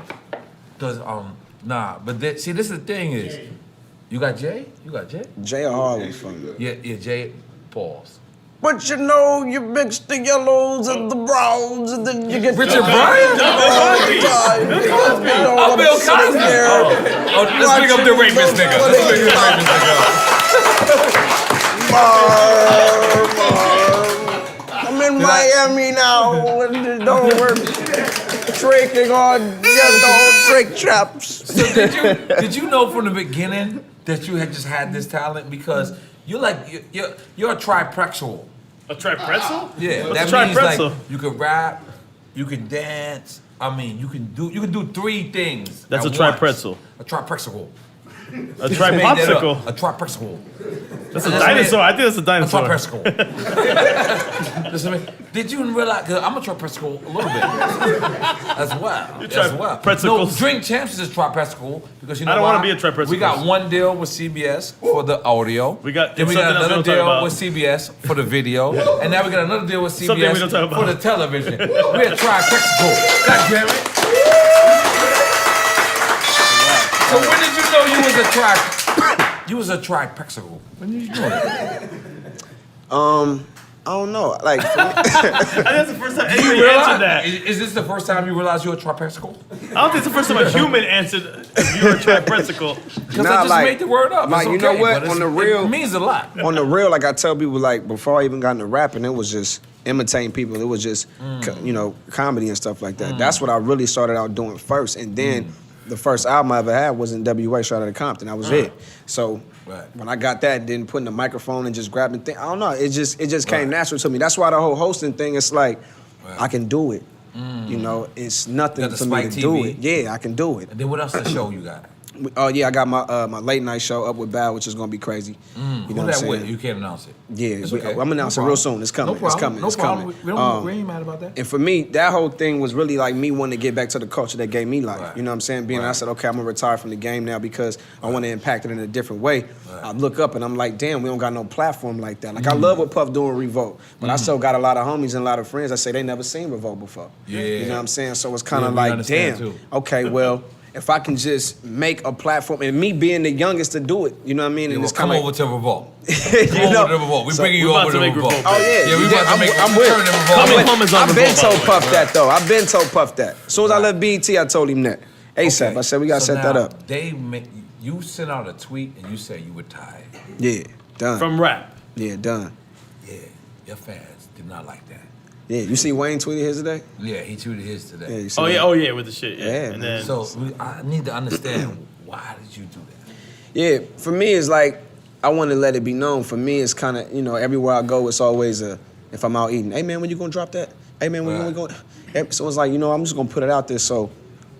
Cause but this is the thing is, you got Jay? Jay Harley from me. Yeah, Jay. Pause. But you know, you mix the yellows and the browns, and then you get Richard Bryan? I'm Bill Cosby. Let's bring up the rapist nigga. I'm in Miami now. Don't work. Drinking on Drake traps. So did you know from the beginning that you had just had this talent? Because you're a triprexual. A tripretzel? Yeah, What's that a means tripretzel? like you can rap, you can dance. I mean, you can do 3 things. That's a at tripretzel. once. A tripexual. A tripopsicle. A tripexual. That's a dinosaur. I think that's a A dinosaur. tripexual. Listen to me. Did you realize? Cause I'm a tripexual a little bit as well. No, Drink Champs is a tripexual because you know I don't why? want to be a tripexual. We got one deal with CBS for the audio. We got then we got another deal with CBS for the video, and now we got another deal with Something we CBS don't talk about. for the television. We're a tripexual. God damn it. So when did you know you was a tripexual? When did you know that? I don't know. Like, I think that's the first time anybody answered that. Is this the first time you realized you're a tripexual? I don't think it's the first time a human answered if you were a triprexual. Because I just made the word up. Like, it's you know okay, what? but On the real, it means a lot. On the real, like I tell people, like before I even got into rapping, it was just imitating people. It was just, comedy and stuff like that. That's what I really started out doing first, and then the first album I ever had was in WA, Straight Outta Compton. That was it. So when I got that, then putting the microphone and just grabbing things, I don't know. It just came natural to me. That's why the whole hosting thing, it's like, I can do it. You know, it's nothing for me to do it. Yeah, I can do it. And then what else the show you got? Oh yeah, I got my late night show Up with Bal, which is gonna be crazy. You know Who what I'm that saying? with? You can't announce it. Yeah, okay. I'm announcing real soon. It's coming. No problem. It's coming. No It's problem. coming. We ain't mad about that. And for me, that whole thing was really like me wanting to get back to the culture that gave me life. Right. You know what I'm saying? Being, I said, okay, I'm gonna retire from the game now because I want to impact it in a different way. I look up and I'm like, damn, we don't got no platform like that. Like I love what Puff doing Revolt, but I still got a lot of homies and a lot of friends that say they never seen Revolt before. Yeah. You know what I'm saying? So it's kind of we like, understand damn, too. okay, well, if I can just make a platform, and me being the youngest to do it, you know what I mean? And Well, it's come kind of over to Revolt. you Come know? over to Revolt. We bringing you we about over to to make Revolt. Revolt. Oh yeah, Yeah, we about to make I'm with. turn the Revolt. Coming home is on I've been Revolt, told by the way, Puff bro. that though. I've been told Puff that. As soon as I left BET, I told him that. ASAP. Okay. I said we gotta So set that now, up. You sent out a tweet and you said you were tired. Yeah, done. From rap. Yeah, done. Yeah, your fans did not like that. Yeah, you see Wayne tweeted his today? Yeah, he tweeted his Yeah, today. you see Oh that? yeah, oh yeah, with the shit. Yeah. Yeah, And man. then So I need to understand, why did you do that? Yeah, for me, it's like, I want to let it be known. For me, it's kind of, you know, everywhere I go, it's always if I'm out eating, hey man, when you gonna drop that? Hey man, when you gonna So it's like, you know, I'm just gonna put it out there so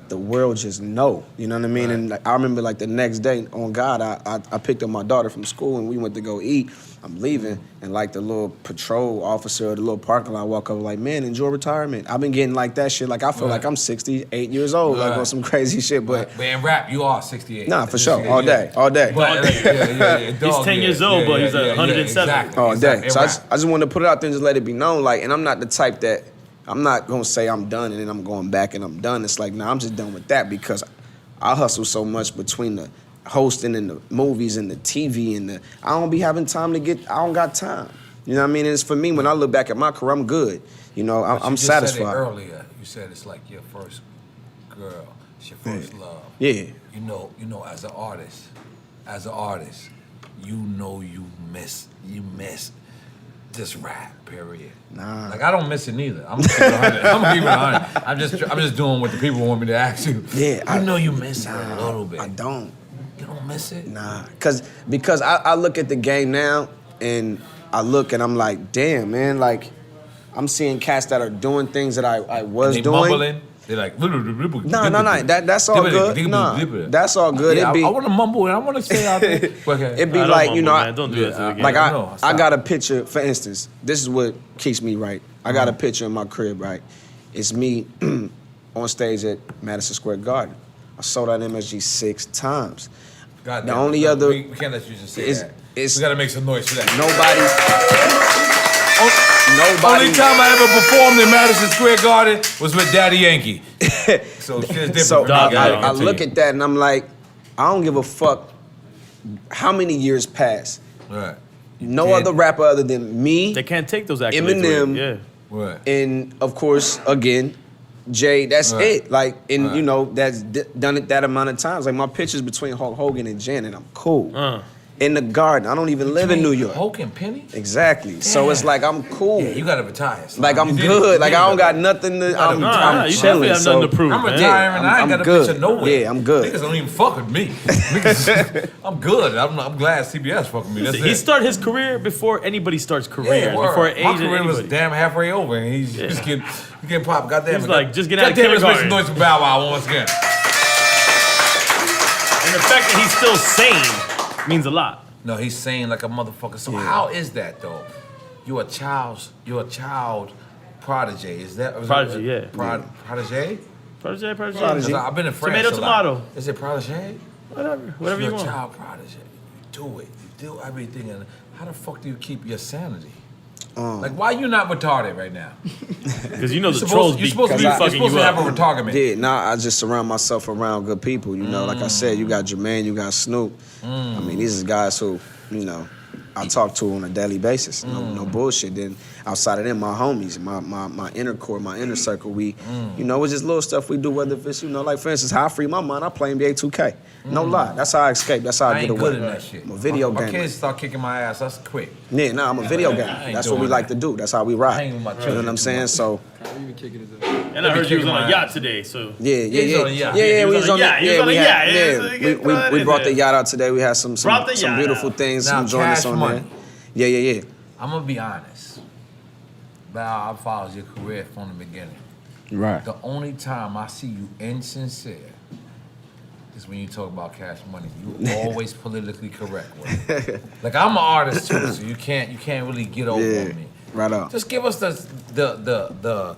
the world just know, you know what I mean? Right. And like, I remember like the next day, on God, I picked up my daughter from school and we went to go eat. I'm leaving, and like the little patrol officer or the little parking lot walk up like, man, enjoy retirement. I've been getting like that shit. Like I feel like I'm 68 years old, like on some crazy shit. But in rap, you are 68. nah, for sure, all day. But, He's 10 years old, but he's 107. Exactly. All day. Exactly. So I just want to put it out there and just let it be known. Like, and I'm not the type that, I'm not gonna say I'm done and then I'm going back and I'm done. It's like, nah, I'm just done with that because I hustle so much between the hosting and the movies and the TV and I don't be having time I don't got time. You know what I mean? And it's for me, when I look back at my career, I'm good. You know, I'm you just satisfied. said it earlier. You said it's like your first girl, it's your first love. Yeah. You know, as an artist, you know you miss this rap, period. Nah. Like I don't miss it neither. I'm gonna keep it 100. I'm gonna keep it 100. I'm just doing what the people want me to ask you. Yeah, I know you miss it a little bit. I don't. You don't miss it? Nah, because I look at the game now and I look and I'm like, damn, man, like I'm seeing cats that are doing things that I was They doing. mumbling. They're like, No, that's all good. Nah, that's all good. Yeah, It be, I want to mumble and I want to stay out there. Okay. it be Nah, don't like, mumble, you know, man. Don't do that to the game. like No, I stop. got a picture, for instance, this is what keeps me right. I got a picture in my crib, right? It's me on stage at Madison Square Garden. I sold out MSG 6 times. God The damn, only no, other- we can't let you just say that. We gotta make some noise for that. Nobody. Only time I ever performed in Madison Square Garden was with Daddy Yankee. So shit's different. So for me, Dogg, guys. I look at that and I'm like, I don't give a fuck how many years pass. Right. No Yeah. other rapper other than me, They can't take those accolades Eminem. away. Yeah. Right. and of course, again, Jay. That's Right. it. Like, and Right. you know, that's done it that amount of times. Like my pictures between Hulk Hogan and Janet, I'm cool. In the Garden, I don't even live in New York. Hulk and Penny? Exactly. So it's like I'm cool. Yeah, you gotta retire. son. Like I'm You did good. it. Like You I don't did got it. nothing to. gotta I'm, retire. Nah, I'm you chilling. definitely have so nothing to prove. I'm man. retiring. I ain't I'm got a good. picture nowhere. Yeah, I'm good. Niggas don't even fuck with me. Niggas, I'm good. I'm glad CBS fuck with me. That's He it. started his career before anybody starts career. Yeah, word. Before My age career of was anybody. damn halfway over, and he's just getting popped. Goddamn, He's like, just get out of Goddamn, let's make some kindergarten. noise for Bow Wow once again. And the fact that he's still sane means a lot. No, he's saying like a motherfucker. So how is that though? You're a child prodigy. Is that Prodigy, yeah. Prodigy? Prodigy. Prodigy. I've been in France. Tomato, a lot. tomato. Is it prodigy? Whatever You're you a want. child prodigy. You do it. You do everything. And how the fuck do you keep your sanity? Like, why you not retarded right now? Because you know the trolls be You're supposed fucking to you have a up. retardment. Yeah, nah, I just surround myself around good people. You know, like I said, you got Jermaine, you got Snoop. I mean, these is guys who, you know, I talk to on a daily basis. No bullshit. Then outside of them, my homies, my inner core, my inner circle, we, you know, it's just little stuff we do, whether if it's, you know, like for instance, how I free my mind, I play NBA 2K. No lie, that's how I escape, that's how I I get ain't away. good in that shit. I'm a video My gamer. kids start kicking my ass, that's quick. Yeah, I'm a video I gamer. ain't That's what we doing like that. to do. That's how we ride. Hang with my You know children what I'm too saying? much. So And I heard you was on my a yacht ass. today, so. yeah, He's yeah, on a yacht. yeah, He yeah. was We on was a on yacht. He the was on a yacht. yeah. Yeah, so get caught We in brought the there. yacht out today. We had some Brought the yacht beautiful out. things, Now, some joints Cash on Money. there. Yeah. I'm gonna be honest. Now I followed your career from the beginning. Right. The only time I see you insincere is when you talk about Cash Money. You always politically correct with it. Like I'm an artist too, so you can't really get over on me. Right on. Just give us the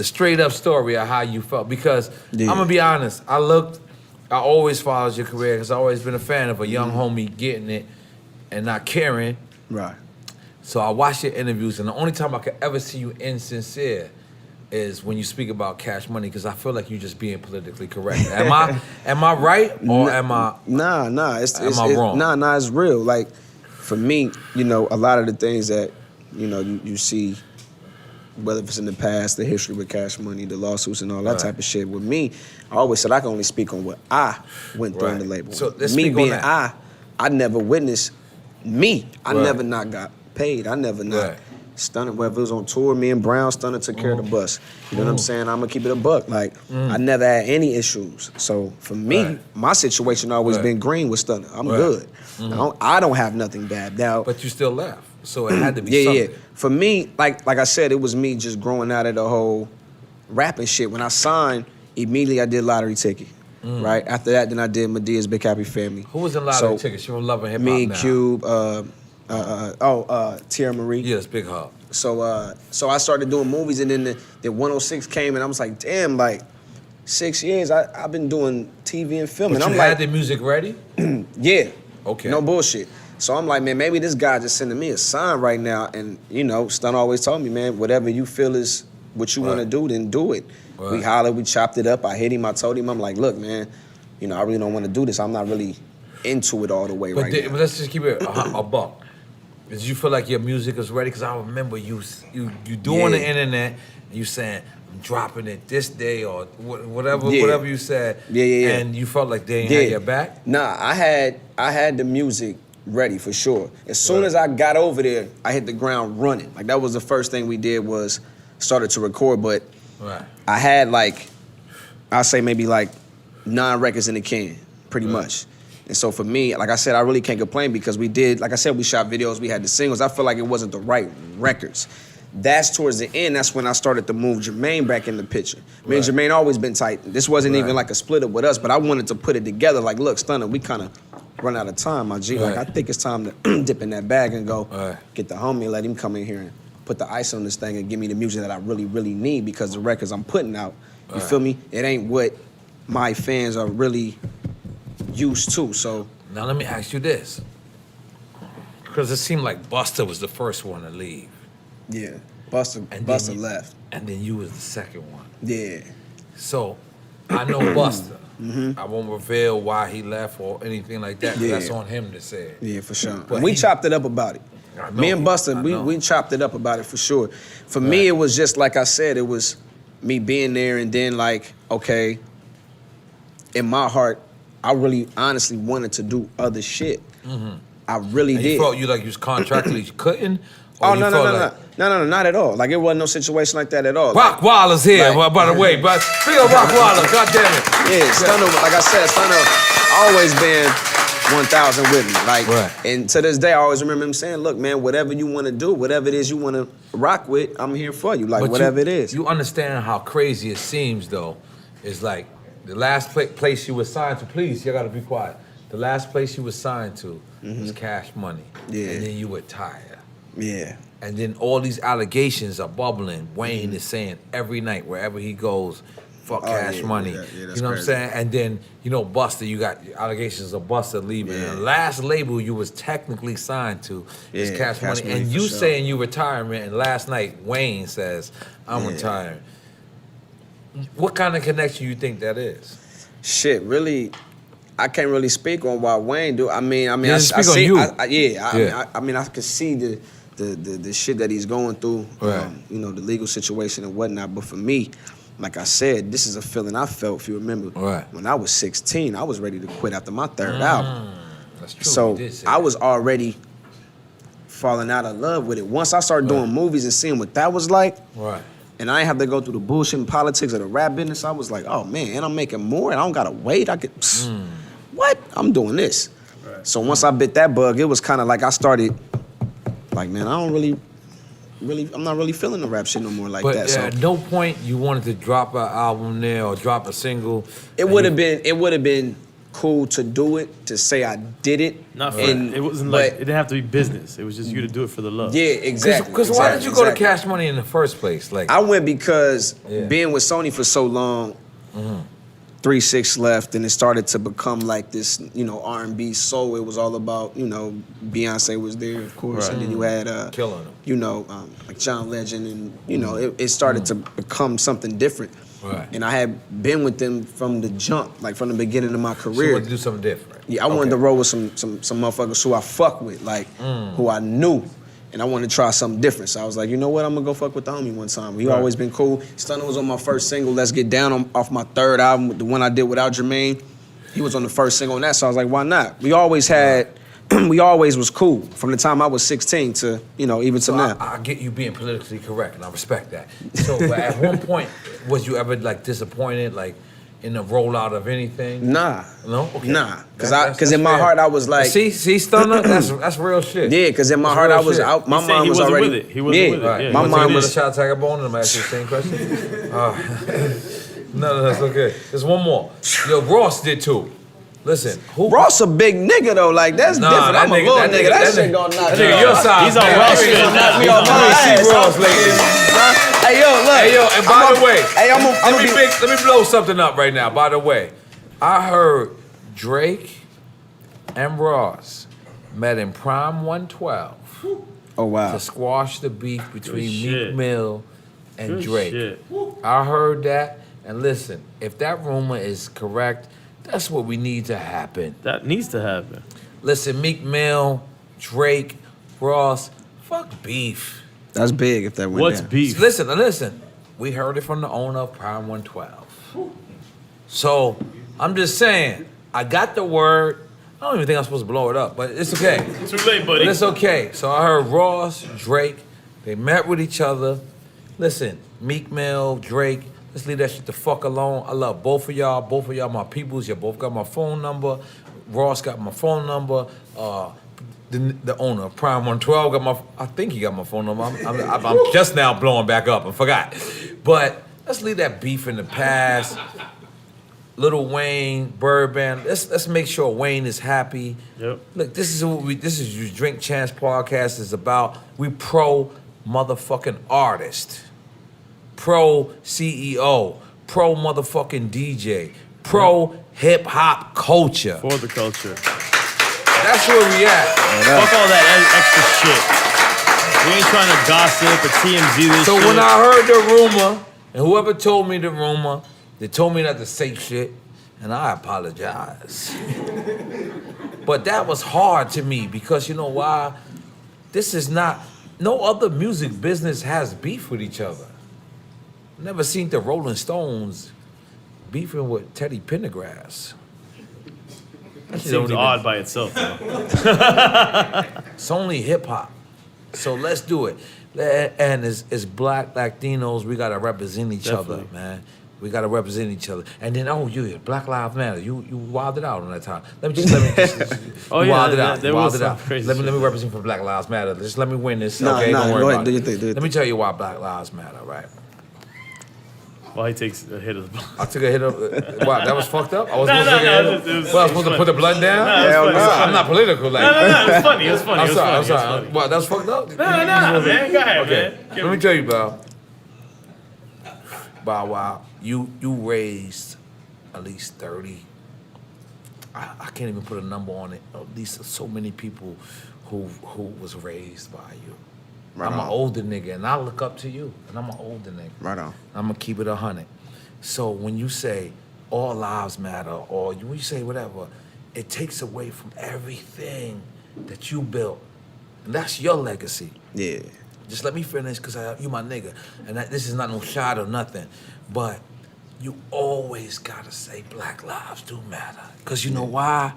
straight up story of how you felt, because I'm gonna be honest. I always followed your career because I always been a fan of a young homie getting it and not caring. Right. So I watch your interviews, and the only time I could ever see you insincere is when you speak about Cash Money, because I feel like you're just being politically correct. Am I right, or am I? Nah. It's wrong? Nah. It's real. Like for me, you know, a lot of the things that you know you see, whether it's in the past, the history with Cash Money, the lawsuits and all that type of shit. With me, I always said I can only speak on what I went through on the label. So let's me speak on being that. I never witnessed me. I Right. never not got paid. I never not Right. stunted. Whether it was on tour, me and Brown stunted took care of the bus. You know what I'm saying? I'm gonna keep it a buck. Like I never had any issues. So for me, Right. my situation always Right. been green with stunting. I'm Right. good. I don't have nothing bad. Now, But you still left, so it had to be yeah. something. For me, like I said, it was me just growing out of the whole rapping shit. When I signed, immediately I did Lottery Ticket. Right after that, then I did Medea's Big Happy Family. Who was in Lottery Ticket? She from Love and Hip Hop Me, now. Cube, Tierra Marie. Yes, Big Hub. So I started doing movies, and then the 106 came, and I was like, damn, like 6 years I've been doing TV and film, But and you I'm had like, the music ready? yeah, Okay. no bullshit. So I'm like, man, maybe this guy just sending me a sign right now, and you know, Stun always told me, man, whatever you feel is what you want to Right. do, then do it. Right. We hollered, we chopped it up. I hit him, I told him, I'm like, look, man, you know, I really don't want to do this. I'm not really into it all the way But, right now. but let's just keep it a buck. Did you feel like your music was ready? Because I remember you doing the internet, and you saying, I'm dropping it this day, or whatever you said. Yeah. And you felt like they ain't had your back? Nah, I had the music ready for sure. As soon as I got over there, I hit the ground running. Like that was the first thing we did was started to record, but Right. I had like, I'd say maybe like 9 records in the can, pretty much. And so for me, like I said, I really can't complain because we did, like I said, we shot videos, we had the singles. I feel like it wasn't the right records. That's towards the end, that's when I started to move Jermaine back in the picture. Me and Jermaine always been tight. This wasn't even like a split up with us, but I wanted to put it together. Like, look, Stunner, we kind of run out of time, my G. Like, I think it's time to dip in that bag and go get the homie and let him come in here and put the ice on this thing and give me the music that I really, really need because the records I'm putting out, you feel me? It ain't what my fans are really used to, so. Now let me ask you this. Because it seemed like Busta was the first one to leave. Yeah, Busta left. And then you was the second one. Yeah. So, I know Busta. I won't reveal why he left or anything like that, 'cause that's on him to say. Yeah, for sure. But And we he- chopped it up about it. I know. Me and Busta, I we know. we chopped it up about it for sure. For me, it was just like I said, it was me being there and then like, okay, in my heart, I really honestly wanted to do other shit. I really And did. you felt you like you was contractually couldn't? Or Oh, you no, felt no, like, no, not at all. Like, it wasn't no situation like that at all. Rock Waller's here, like- by the way. But speaking of Rock Waller, God damn it. Yeah, Stunner, like I said, Stunner always been 1,000 with me. Like, Right. and to this day, I always remember him saying, look, man, whatever you want to do, whatever it is you want to rock with, I'm here for you. Like, But whatever it is. You understand how crazy it seems, though, is like the last place you was signed to, please, you gotta be quiet. The last place you was signed to was Cash Money. Yeah. And then you retire. Yeah. And then all these allegations are bubbling. Wayne is saying every night, wherever he goes, fuck Cash yeah, Money. yeah, that's you know what I'm crazy. saying? And then, you know, Busta, you got allegations of Busta leaving. Yeah. And the last label you was technically signed to is Yeah, Cash Cash Money. Money And for you sure. saying you retirement, and last night Wayne says, I'm Yeah. retiring. What kind of connection you think that is? Shit, really, I can't really speak on why Wayne do. I mean, Yeah, I speak on see, you. I Yeah. mean, I can see the shit that he's going through, Right. you know, the legal situation and whatnot. But for me, like I said, this is a feeling I felt, if you remember. Right. When I was 16, I was ready to quit after my third album. That's true. So You did say I that. was already falling out of love with it. Once I started doing movies and seeing what that was like, Right. and I ain't have to go through the bullshit and politics of the rap business, I was like, oh man, and I'm making more and I don't gotta wait. I could, what? I'm doing this. Right. So once I bit that bug, it was kind of like I started, like, man, I don't really, I'm not really feeling the rap shit no more like But that. So at no point you wanted to drop an album there or drop a single. it would have been cool to do it, to say I did it. Not for and- it wasn't but- like it didn't have to be business. It was just you to do it for the love. Yeah, exactly. Because why did you go to exactly. Cash Money in the first place? Like, I went because Yeah. being with Sony for so long, 3-6 left, and it started to become like this, you know, R&B soul. It was all about, you know, Beyonce was there, of course, Right. and then you had, Killing 'em. you know, like John Legend, and you know, it started to become something different. Right. And I had been with them from the jump, like from the beginning of my so you career. wanted to do something different. Yeah, I wanted to roll with some motherfuckers who I fuck with, like who I knew, and I wanted to try something different. So I was like, you know what, I'm gonna go fuck with the homie one time. He always been cool. Stunner was on my first single, Let's Get Down, off my third album, the one I did without Jermaine. He was on the first single on that, so I was like, why not? We always had, we always was cool from the time I was 16 to, you know, even to So now. I get you being politically correct, and I respect that. So, but at one point, was you ever like disappointed, like in the rollout of anything? Nah. No? Okay. Nah. That's Cause in my fair. heart I was like, See, Stunner, that's real shit. yeah, cause in my That's heart real I was shit. out. My He said mind he was wasn't already. with it. He wasn't with it. Right. Yeah, My he mind wasn't was- with Shot Tiger Bone, and I'm asking the same question. No, that's okay. There's one more. Yo, Ross did too. Listen, who? Ross a big nigga though, like that's Nah, different. that I'm a nigga- little that nigga. nigga- That that shit nigga- gonna knock That me nigga, out. your size. He's on man. Ross That nigga shit gonna now. knock me He's off on my Ross ass. shit. See Ross lately. Hey yo, look. Hey yo, and by the way, hey, let me blow something up right now. By the way, I heard Drake and Ross met in Prime 112 Oh wow. to squash the beef between Good shit. Meek Mill and Good Drake. shit. I heard that, and listen, if that rumor is correct, that's what we need to happen. That needs to happen. Listen, Meek Mill, Drake, Ross, fuck beef. That's big if that went What's down. beef? Listen. We heard it from the owner of Prime 112. So I'm just saying, I got the word. I don't even think I'm supposed to blow it up, but it's okay. Too late, buddy. But it's okay. So I heard Ross, Drake, they met with each other. Listen, Meek Mill, Drake, let's leave that shit the fuck alone. I love both of y'all. Both of y'all my peoples. You both got my phone number. Ross got my phone number. The owner of Prime 112 got my, I think he got my phone number. I'm just now blowing back up. I forgot. But let's leave that beef in the past. Lil Wayne, Birdman. Let's make sure Wayne is happy. Yep. Look, this is your Drink Champs podcast is about. We pro motherfucking artist, pro CEO, pro motherfucking DJ, pro hip hop culture. For the culture. That's where we at. Fuck all that extra shit. We ain't trying to gossip or TMZ this So shit. when I heard the rumor, and whoever told me the rumor, they told me not to say shit, and I apologize. But that was hard to me because you know why? This is not, no other music business has beef with each other. Never seen the Rolling Stones beefing with Teddy Pendergrass. That shit don't Seems even- odd by itself, though. It's only hip hop. So let's do it. And as black Latinos, we gotta represent each other, Definitely. man. We gotta represent each other. And then, you Black Lives Matter. You wilded out on that time. Let me just Oh, you yeah, wilded yeah, out. there You was wilded some out. crazy Let me shit. represent for Black Lives Matter. Just let me win this. Nah, Okay, nah, don't worry go about ahead, do it. your thing, do your Let me tell you why Black Lives Matter, right? While he takes a hit of the blood. I took a hit of. Wow, that was fucked up. I was No, supposed to no, take a no, hit. it was- Well, I was it was supposed to funny. put the blood down. No, it's funny, it's funny. I'm not political, like. No, it was funny. It was funny. I'm It was sorry. funny. I'm It was sorry. funny. Wow, that was fucked up. No, man. Go ahead, Okay, man. let me tell you, Bow. Bow Wow, you raised at least 30. I can't even put a number on it. At least so many people who was raised by you. Right I'm on. an older nigga, and I look up to you, and I'm an older nigga. Right on. I'm gonna keep it 100. So when you say all lives matter, or when you say whatever, it takes away from everything that you built. And that's your legacy. Yeah. Just let me finish, because you my nigga. And this is not no shot or nothing. But you always gotta say Black lives do matter. Because you know why?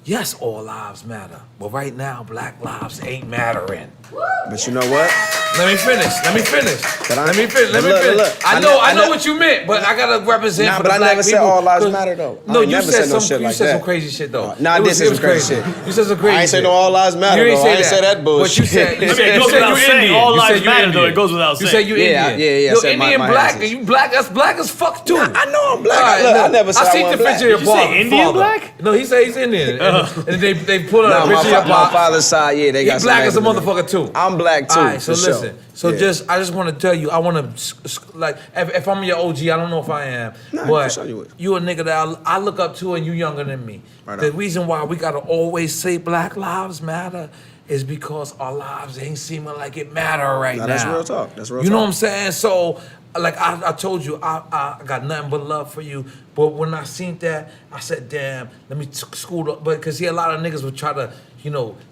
Yes, all lives matter. But right now, Black lives ain't mattering. But you know what? Let me finish. Let me finish. Look. I know what you meant, but I gotta represent for the but black I never people. said all lives matter though. No, you never said no some. shit You like said that. some crazy shit though. Nah, I did say some crazy shit. You said some crazy shit. I ain't say no all lives matter. You ain't though. say I ain't that. say that bullshit. But you said It goes without saying. All lives matter, though. It goes without saying. You said you Indian. Yeah. You're I said Indian my black, answers. and you black. That's black as fuck too. I know I'm black. All right, Look, look. I never said I I seen the wasn't black. picture of Did your you say father. Indian black? No, he said he's Indian. And they put Nah, up a picture of your my father's side, yeah, they got He some black as a Mexican. motherfucker too. I'm black too. All right, so for listen. Sure. So Yeah. I just want to tell you, I want to like if I'm your OG, I don't know if I am, Nah, but for sure you would. you a nigga that I look up to, and you younger than me. Right The on. reason why we gotta always say Black lives matter is because our lives ain't seeming like it matter right now. That's real talk. That's real You know talk. what I'm saying? So, like I told you, I got nothing but love for you. But when I seen that, I said, damn, let me scoot up. But because a lot of niggas would try to,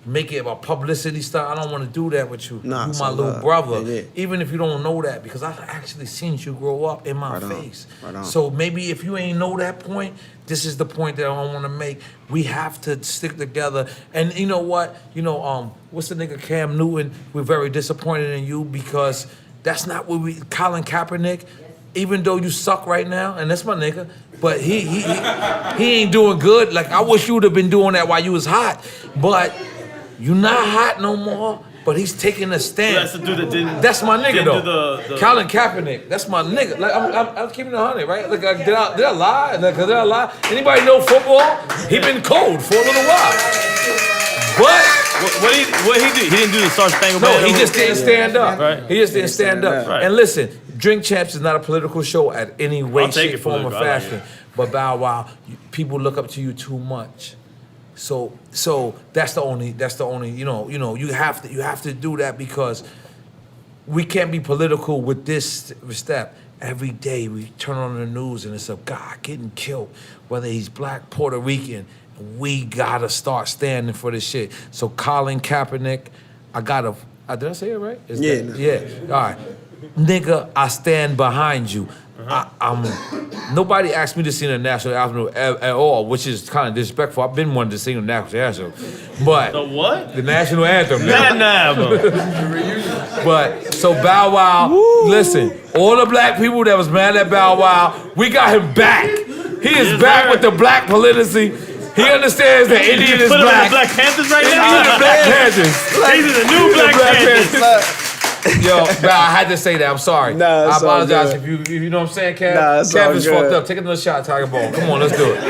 make it about publicity stuff. I don't want to do that with you. Nah, You it's my all little love. brother. Yeah. Even if you don't know that, because I actually seen you grow up in my Right on. face. Right on. So maybe if you ain't know that point, this is the point that I want to make. We have to stick together. And you know what? What's the nigga Cam Newton? We're very disappointed in you because that's not what Colin Kaepernick, even though you suck right now, and that's my nigga, but he ain't doing good. Like, I wish you would have been doing that while you was hot, but you not hot no more. But he's taking a stand. That's the dude that didn't. That's my nigga didn't though. do the- Colin Kaepernick. That's my nigga. Like I'm keeping it 100, right? Like did I lie? Did I lie? Anybody know football? He been cold for a little while. But What he do? He didn't do the Star Spangled no, Banner. he just didn't stand up. Right. He just didn't stand up. Right. And listen, Drink Champs is not a political show at any way, I'll take shape, it form, or political. I like fashion. it. But Bow Wow, people look up to you too much. So that's the only you have to do that because we can't be political with this step. Every day we turn on the news and it's a guy getting killed, whether he's black, Puerto Rican. We gotta start standing for this shit. So Colin Kaepernick, did I say it right? Yeah. All right, nigga, I stand behind you. Nobody asked me to sing the national anthem at all, which is kind of disrespectful. I've been wanting to sing the national anthem, but The what? the national anthem. nigga. Nah. But so Bow Wow, listen, all the black people that was mad at Bow Wow, we got him back. He is back with the black policy. He understands that Indian is Put him in the black. Black Panthers right These now. are the Black Panthers. These are the new Black Panthers. Yo, I had to say that. I'm sorry. Nah, I it's all apologize good. if you know what I'm saying, Kev. Nah, it's Kev all is good. fucked up. Take another shot, Tiger Ball. Come on, let's do it.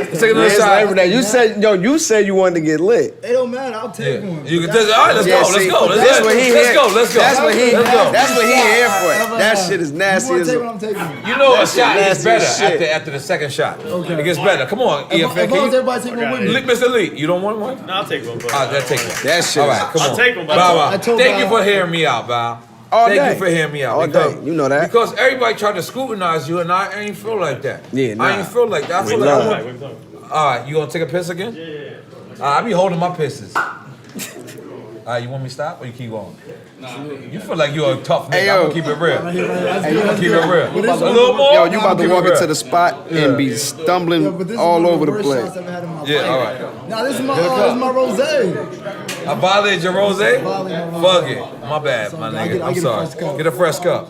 Let's take another It's shot. Labor Day. You said you wanted to get lit. It don't matter. I'll take one. You can all right, let's Yeah, go. see, Let's go. that's what he Let's here- go. Let's go. That's what he. Let's go. That's what he here for. That shit is nasty You want as. to take what I'm taking? You know a That shit shot gets nasty better as shit. after the second shot. It gets better. Come on, As EFN. long as Can you, everybody take one with me. Mr. Lee, you don't want one? No, I'll take one. Bro. All right, let's take one. That shit. All right, come on. I'll take one, but Bow I Wow. told Thank you Bow- for hearing me out, Bow. All Thank day. you for hearing me out. All day. You know that. Because everybody tried to scrutinize you, and I ain't feel like that. Yeah, nah. I ain't feel like that. I feel like love I it. want. What are you talking about? All right, you gonna take a piss again? Yeah. I be holding my pisses. All right, you want me to stop or you keep going? You feel like you're a tough nigga. Hey, I'm yo. gonna keep it real. Hey, I'm gonna keep it real. But this A little more. Yo, you about to Keep it walk real. into the spot and be stumbling all over the place. Yeah, all right. Nah, this is my rosé. I violated your rose? Violated my Fuck rosé. it. My bad, my I nigga. get I'm a sorry. fresh cup. Get a fresh cup.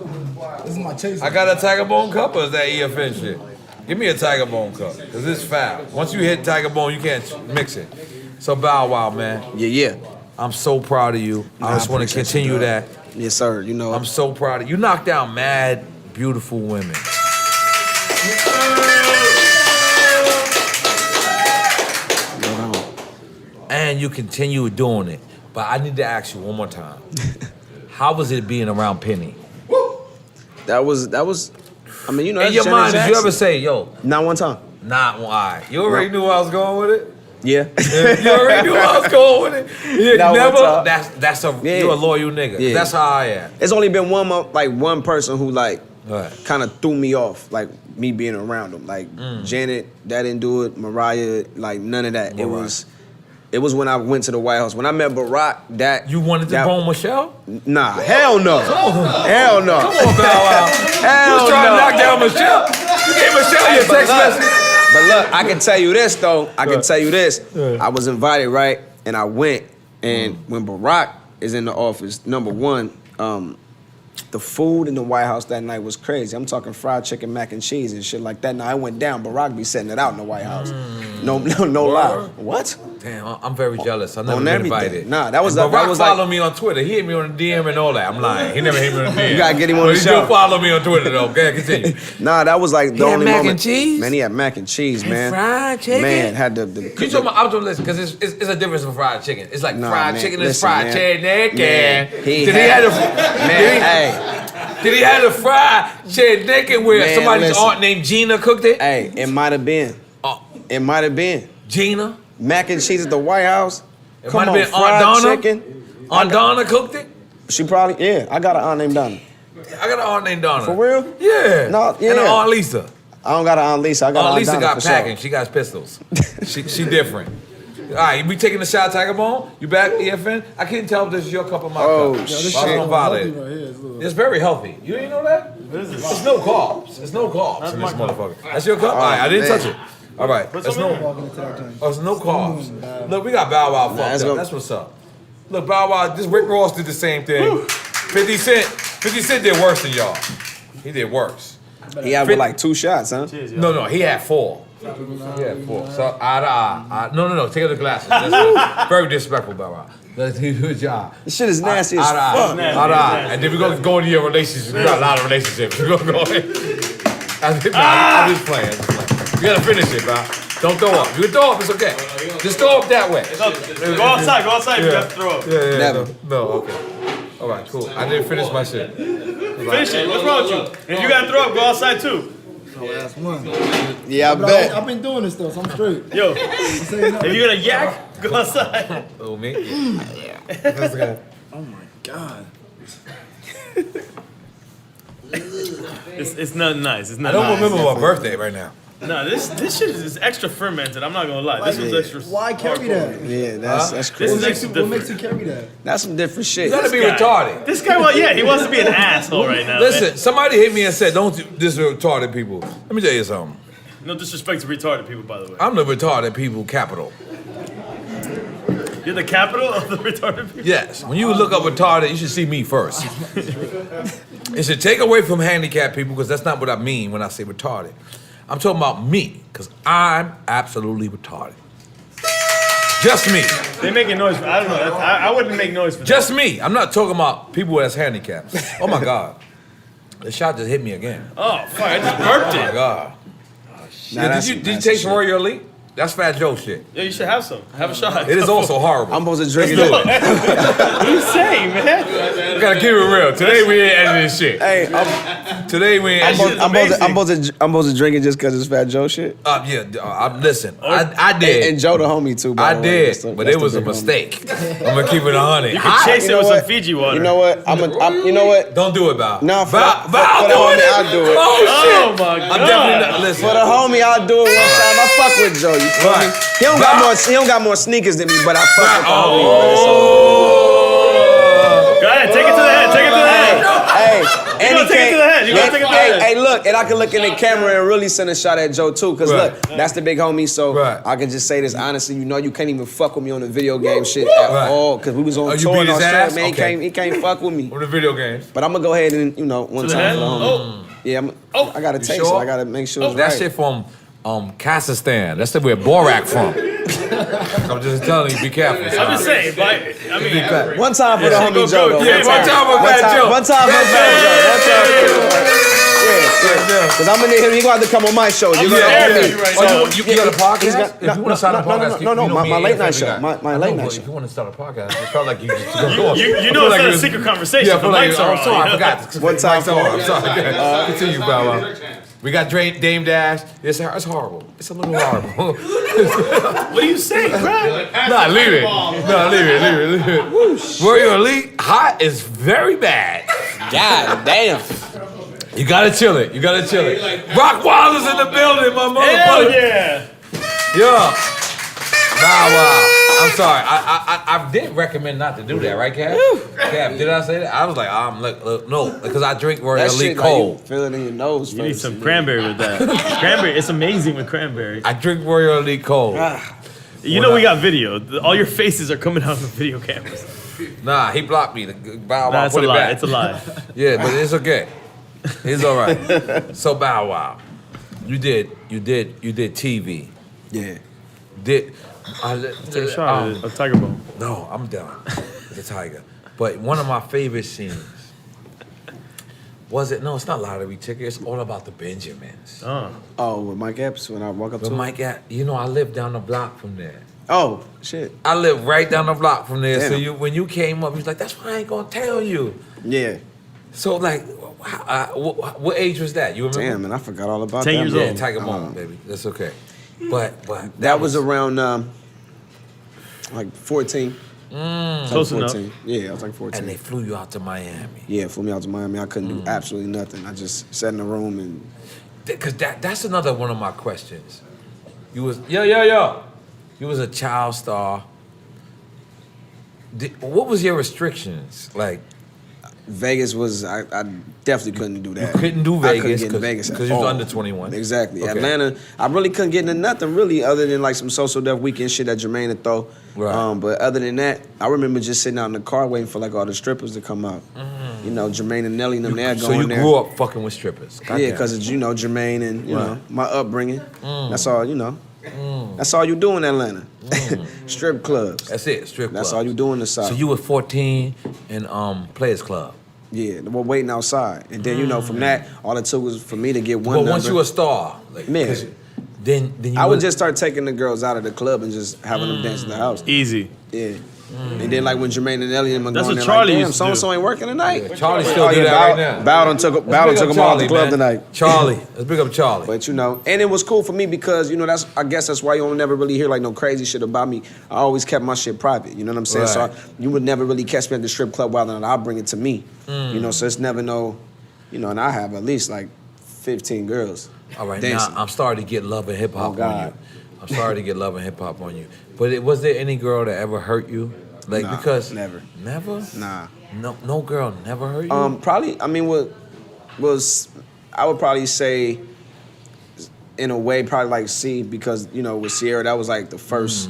This is my chaser. I got a Tiger Bone cup or is that EFN shit? Give me a Tiger Bone cup, because it's foul. Once you hit Tiger Bone, you can't mix it. So Bow Wow, man. Yeah. I'm so proud of you. I just want to appreciate you, continue dog. that. Yes, sir. You know. I'm so proud of you. You knocked down mad, beautiful women. And you continue doing it. But I need to ask you one more time. How was it being around Penny? That was. I mean, you know. In that's your Janet mind, did you Jackson. ever say, yo, Not one time. not why? You already knew I was going with it? Yeah. You already knew I was going with it? You Not one never? time. That's a, Yeah. you're a loyal nigga. Yeah. That's how I am. It's only been one person who like Right. kind of threw me off, like me being around them. Like Janet, that didn't do it. Mariah, like none of that. Mariah. It It was when I went to the White House. When I met Barack, You wanted to bone Michelle? Nah, hell no. Hell no. Come on, Bow Wow. Hell You trying to no. knock down Michelle? You gave Michelle your text message. But look, I can tell you this though. I was invited, right? And I went. And when Barack is in the office, number one, the food in the White House that night was crazy. I'm talking fried chicken, mac and cheese and shit like that. Now, it went down. Barack be setting it out in the White House. No lie. What? Damn, I'm very jealous. I've never On been everything. invited. Nah, that was and that Barack was followed like, me on Twitter. He hit me on the DM and all that. I'm lying. He never hit me on the DM. You gotta get him on the He show. do follow me on Twitter though. Okay, continue. Nah, that was like the He had only mac moment. and cheese? Man, he had mac and cheese, man. fried chicken? Man, had the You talking about? I'm talking listen because it's a difference from fried chicken. It's like Nah, fried man, chicken listen, is fried man. chicken. Man, Did he have the Did he have the fried chicken where Man, somebody's listen. aunt named Gina cooked it? Hey, it might have been. Oh, It might have been. Gina. Mac and cheese at the White House. It Come might on, have been Aunt fried Donna. chicken. Aunt Donna cooked it. She probably, yeah. I got an aunt named Donna. I got an aunt named Donna. For real? Yeah. No, yeah. And an Aunt Lisa. I don't got an aunt Lisa. I got an Aunt aunt Lisa Donna got for packing. sure. She got pistols. she different. All right, we taking the shot, Tiger Bone. You back, EFN? I can't tell if this is your cup or my Oh, cup. shit. I was gonna violate Right it. here, it's little. It's very healthy. You didn't know that? It's no carbs. It's no carbs in this motherfucker. That's your cup? All right, I didn't man. touch it. All right. It's no, Walking into that thing. it's no carbs. Look, we got Bow Wow fucked that's up. go- That's what's up. Look, Bow Wow, this Rick Ross did the same thing. 50 Cent did worse than y'all. He did worse. He had with like 2 shots, huh? No, he had 4. He had 4. So eye to eye. No. Take out the glasses. That's very disrespectful, Bow Wow. That's a good job. This shit is nasty as Eye to eye. fuck. Eye to eye. And then we're going to go into your relationship. We got a lot of relationships. We're going to go ahead. I'm just playing. You got to finish it, bro. Don't throw up. You can throw up. It's okay. Just throw up that way. Go outside. Go outside. You have to throw up. Yeah. Never. No, okay. All right, cool. I didn't finish my shit. Finish it. What's wrong with you? If you gotta throw up, go outside too. Last one. Yeah, I But bet. I've been doing this though, so I'm straight. Yo, Say no. if you're gonna yak, go outside. Oh, me? Oh my God. It's not nice. It's I not don't nice. remember my birthday right now. No, this shit is extra fermented. I'm not gonna lie. This was extra. Why carry that? Yeah, that's This crazy. is extra What makes different. you carry that? That's some different shit. You gotta be guy. retarded. This guy, he wants to be an asshole right now. Listen, somebody hit me and said, don't do this to retarded people. Let me tell you something. Man. No disrespect to retarded people, by the way. I'm the retarded people capital. You're the capital of the retarded people. Yes, when you look up retarded, you should see me first. It should take away from handicapped people because that's not what I mean when I say retarded. I'm talking about me because I'm absolutely retarded. Just me. They making noise. I don't know. I wouldn't make noise for that. Just me. I'm not talking about people that's handicapped. Oh my God. The shot just hit me again. Oh fuck! I just burped Oh my it. God. Yeah, that's did you nasty take shit. Royal Elite? That's Fat Joe shit. Yo, you should have some. Have a shot. It is also horrible. I'm supposed to drink it. What are you saying, man? We gotta keep it real. Today we ain't editing shit. Hey, Today we ain't I'm editing supposed to drink it just because it's Fat Joe shit. Listen, I did. And Joe the homie too. By I the way. did, That's the- but that's it the was a big homie. mistake. I'm gonna keep it 100. You can chase You it know with what? some Fiji water. You know what? You know what? Don't do it, Bow. No, for Bow, the- Bow for the doing homie, it. I'll do it. Oh shit! Oh my god! I'm definitely not. Listen, For the homie, I'll do it one time. I fuck with Joe. You feel Right. me? He don't got more sneakers than me, but I fuck with the homie. oh. Go ahead, take it to the head. Take it to the head. Hey, and gonna he take it can't- to the head. You gonna take it to the head. Hey, look, and I can look in the camera and really send a shot at Joe too, cause Right. look, that's the big homie. So Right. I can just say this honestly. You know, you can't even fuck with me on the video game shit at Right. all, cause we was on Oh, you tour beat in his Australia. ass? Man, Okay. he can't fuck with me. What the video games? But I'm gonna go ahead and one To the time head? for the homie. Oh. Yeah, I gotta taste sure? it. I gotta make sure it's That right. shit from Kazakhstan. That's where Borak from. I'm just telling you, be careful. I'm just saying, but I mean, One time for the Yeah, homie go, Joe go, though. yeah, one time for Fat Joe. One time for Fat Joe. That's all. Yeah. Cause I'm gonna need him. He gonna have to come on my show. You're gonna there owe me. you right Oh, now. you got a podcast? He's got- If you want to start a no, podcast, no, you know my me and late EFN, night we show. got- My I late know, night but show. If you want to start a podcast, it felt like you just go. You know it's not a secret conversation. Yeah, I The feel like mics I'm are sorry, on. I forgot. One time Mics are on. I'm sorry. Continue, Bow Wow. We got Dame Dash. It's horrible. It's a little horrible. What are you saying, bro? Nah, leave it. No, leave it. Royal Elite hot is very bad. God damn. You gotta chill it. Rock Wilder's in the building, my Hell motherfucker. yeah! Yeah. Bow Wow. I'm sorry. I did recommend not to do that, right, Cav? Cav, did I say that? I was like, look, no, because I drink Royal Elite cold. Like, feel it in your nose. You need some cranberry with that. Cranberry, it's amazing with cranberry. I drink Royal Elite cold. You know we got video. All your faces are coming out of the video cameras. Nah, he blocked me. Bow Wow, Nah, it's put a it lie. back. It's a lie. Yeah, but it's okay. It's all right. So Bow Wow, you did TV. Yeah. Take a shot at a tiger bone. No, I'm done. The tiger. But one of my favorite scenes was it? No, it's not lottery ticket. It's all about the Benjamins. Oh, with Mike Epps when I walk up But to him? Mike, I live down the block from there. Oh, shit. I live right down the block from there. Damn. So when you came up, you was like, "That's why I ain't gonna tell you." Yeah. So like, what age was that? You remember? Damn, man, I forgot all about 10 that. years Yeah, old. Tiger Moment, baby. That's okay. But That was around like 14. Close enough. 14. Yeah, I was like 14. and they flew you out to Miami. Yeah, flew me out to Miami. I couldn't do absolutely nothing. I just sat in the room and Because that's another one of my questions. You was yo. You was a child star. What was your restrictions? Like, Vegas was I definitely couldn't do that. You couldn't do I couldn't Vegas get into Vegas because at you was all. under 21. Exactly. Okay. Atlanta, I really couldn't get into nothing really other than like some social death weekend shit that Jermaine would throw. Right. But other than that, I remember just sitting out in the car waiting for like all the strippers to come out. You know, Jermaine and Nelly and them there So going you there. grew up fucking with strippers. Yeah, Goddamn. because it's, you know, Jermaine and, you Right. know, my upbringing. That's all, you know. That's all you do in Atlanta. Strip clubs. That's it. Strip That's clubs. all you do in the South. So you were 14 in Players Club. Yeah, we're waiting outside. And then, you know, from that, all it took was for me to get one But number. once you were a star, like, Man. 'cause then you I would was- just start taking the girls out of the club and just having them dance in the house. Easy. Yeah. And then like when Jermaine and Ellie and them That's going what there Charlie like, damn, used to do. so-and-so ain't working tonight. Yeah, Charlie still do that right now. Bow done took them all out the club tonight. Charlie, let's pick up Charlie. But you know, and it was cool for me because, you know, I guess that's why you don't never really hear like no crazy shit about me. I always kept my shit private, you know what I'm saying? Right. So you would never really catch me at the strip club while I'll bring it to me. You know, so it's never no, you know, and I have at least like 15 girls. All right, dancing. now I'm starting to get love and hip hop Oh, on God. you. I'm starting to get love and hip hop on you. But was there any girl that ever hurt you? Like Nah, because never. Never? Nah. No girl never hurt you. Probably, I mean, what was, I would probably say, in a way, probably like C, because, you know, with Sierra, that was like the first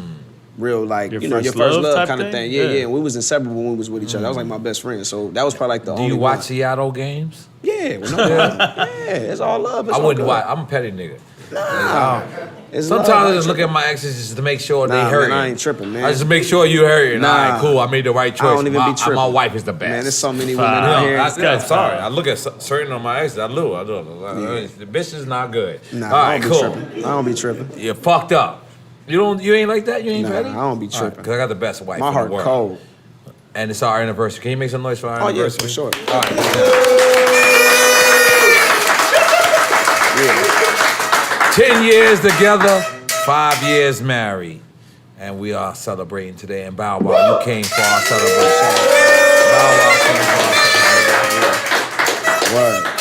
real, like, Your you know, first your first love love type kind of thing? thing. Yeah, Yeah. yeah. And we was inseparable when we was with each other. That was like my best friend. So that was probably like the Do only you watch one. Seattle games? Yeah, with no problem. Yeah, it's all love. It's I all wouldn't good. watch. I'm a petty nigga. Nah. It's Sometimes love. I just look at my exes just to make sure they Nah, hurt. man, I ain't tripping, man. I just make sure you hurt. Nah. All right, cool. I made the right choice. I don't even my, be tripping. My wife is the best. Man, there's so many women Fuck. out No, here. I'm sorry. I look at certain of my exes. I do. The bitch is not good. Nah, All I right, don't be cool. tripping. I don't be tripping. You're fucked up. You ain't like that? You ain't Nah, petty? I don't be tripping. Because I got the best wife My in heart the world. cold. And it's our anniversary. Can you make some noise for our Oh, yeah, anniversary? for sure. All right. Yeah. 10 years together, 5 years married. And we are celebrating today. And Bow Wow, you came for our celebration. Bow Wow came for our celebration. Word.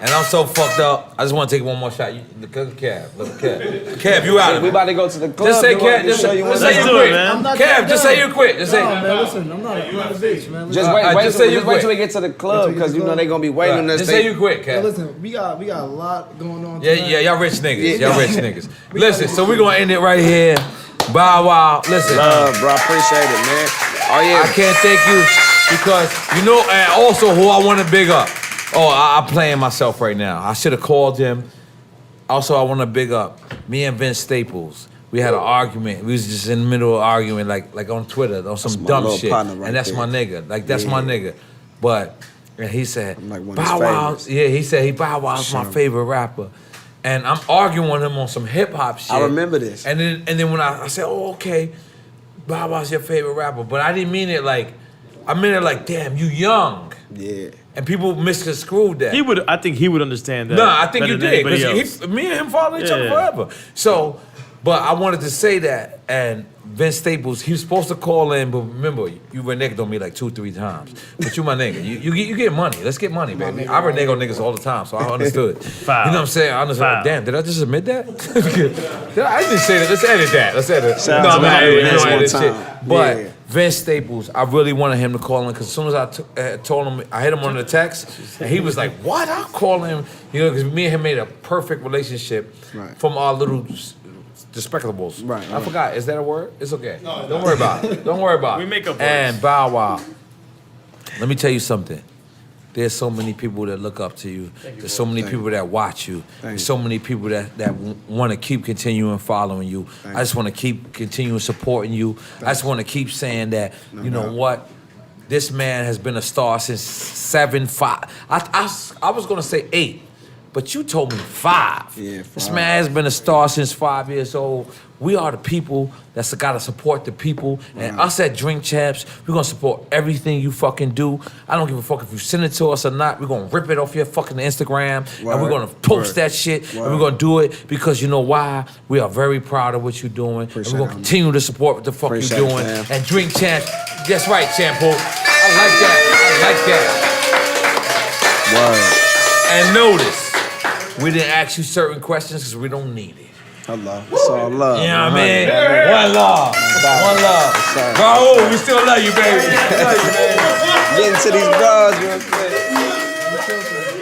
And I'm so fucked up. I just want to take one more shot. Look at Kev. Look at Kev. Kev, you out of We it. about to go to the club. Just say You want me Kev. to Just show you one say Let's you do thing? it, quit. man. I'm not Kev, just say you quit. Just say. No, man, listen, I'm not a bitch, man. Just All right, wait just say you till quit. we get to the club because you know they're gonna be waiting on us. Just say you quit, Hey, Kev. listen, we got a lot going on. Yeah, tonight. yeah, y'all rich niggas. Y'all rich niggas. Listen, so we're gonna end it right here. Bow Wow. Listen. Bro, I appreciate it, man. Oh yeah. I can't thank you because you know, and also who I want to big up. Oh, I'm playing myself right now. I should have called him. Also, I want to big up me and Vince Staples. We had an argument. We was just in the middle of arguing, like on Twitter, on some That's my dumb little shit. partner right And that's there. my nigga. Like that's my nigga. But and he said, I'm like one of his Bow Wow. favorites. Yeah, he said Bow Wow's my Sure. favorite rapper. And I'm arguing with him on some hip hop shit. I remember this. And then when I said, oh, okay, Bow Wow's your favorite rapper. But I didn't mean it like, I meant it like, damn, you young. Yeah. And people misconstrued that. I think he would understand that. No, I think better you than did. anybody else. Because me and him followed each other Yeah. forever. So But I wanted to say that, and Vince Staples, he was supposed to call in, but remember, you reneged on me like 2-3 times. But you my nigga. You get money. Let's get money, baby. I renege on niggas all the time, so I understood. Foul. You know what I'm saying? I understood. Foul. Damn, did I just admit that? I didn't say that. Let's edit that. Let's edit. Sounds I'm like not editing Vince no one edit shit. time. But Yeah. Vince Staples, I really wanted him to call in because as soon as I told him, I hit him on the text, and he was like, "What? I'll call him." You know, because me and him made a perfect relationship from our little despicatables. Right. I forgot. Is that a word? It's okay. No, don't worry about it. Don't worry about it. We make up words. And Bow Wow. Let me tell you something. There's so many people that look up to you. There's so many people that watch you. There's so many people that want to keep continuing following you. I just want to keep continuing supporting you. I just want to keep saying that, you know what? This man has been a star since 7, 5. I was going to say 8. But you told me 5. Yeah, 5. This man has been a star since 5 years old. We are the people that's got to support the people. And us at Drink Champs, we're going to support everything you fucking do. I don't give a fuck if you send it to us or not. We're going to rip it off your fucking Instagram. And we're going to post that shit. And we're going to do it because you know why? We are very proud of what you're doing. And we're going to continue to support what the fuck you're doing. And Drink Champs, that's right, Champo. I like that. And notice, we didn't ask you certain questions because we don't need it. Hello. It's all love. You know what I mean? One love. One love. Raul, we still love you, baby. Getting to these bras real quick.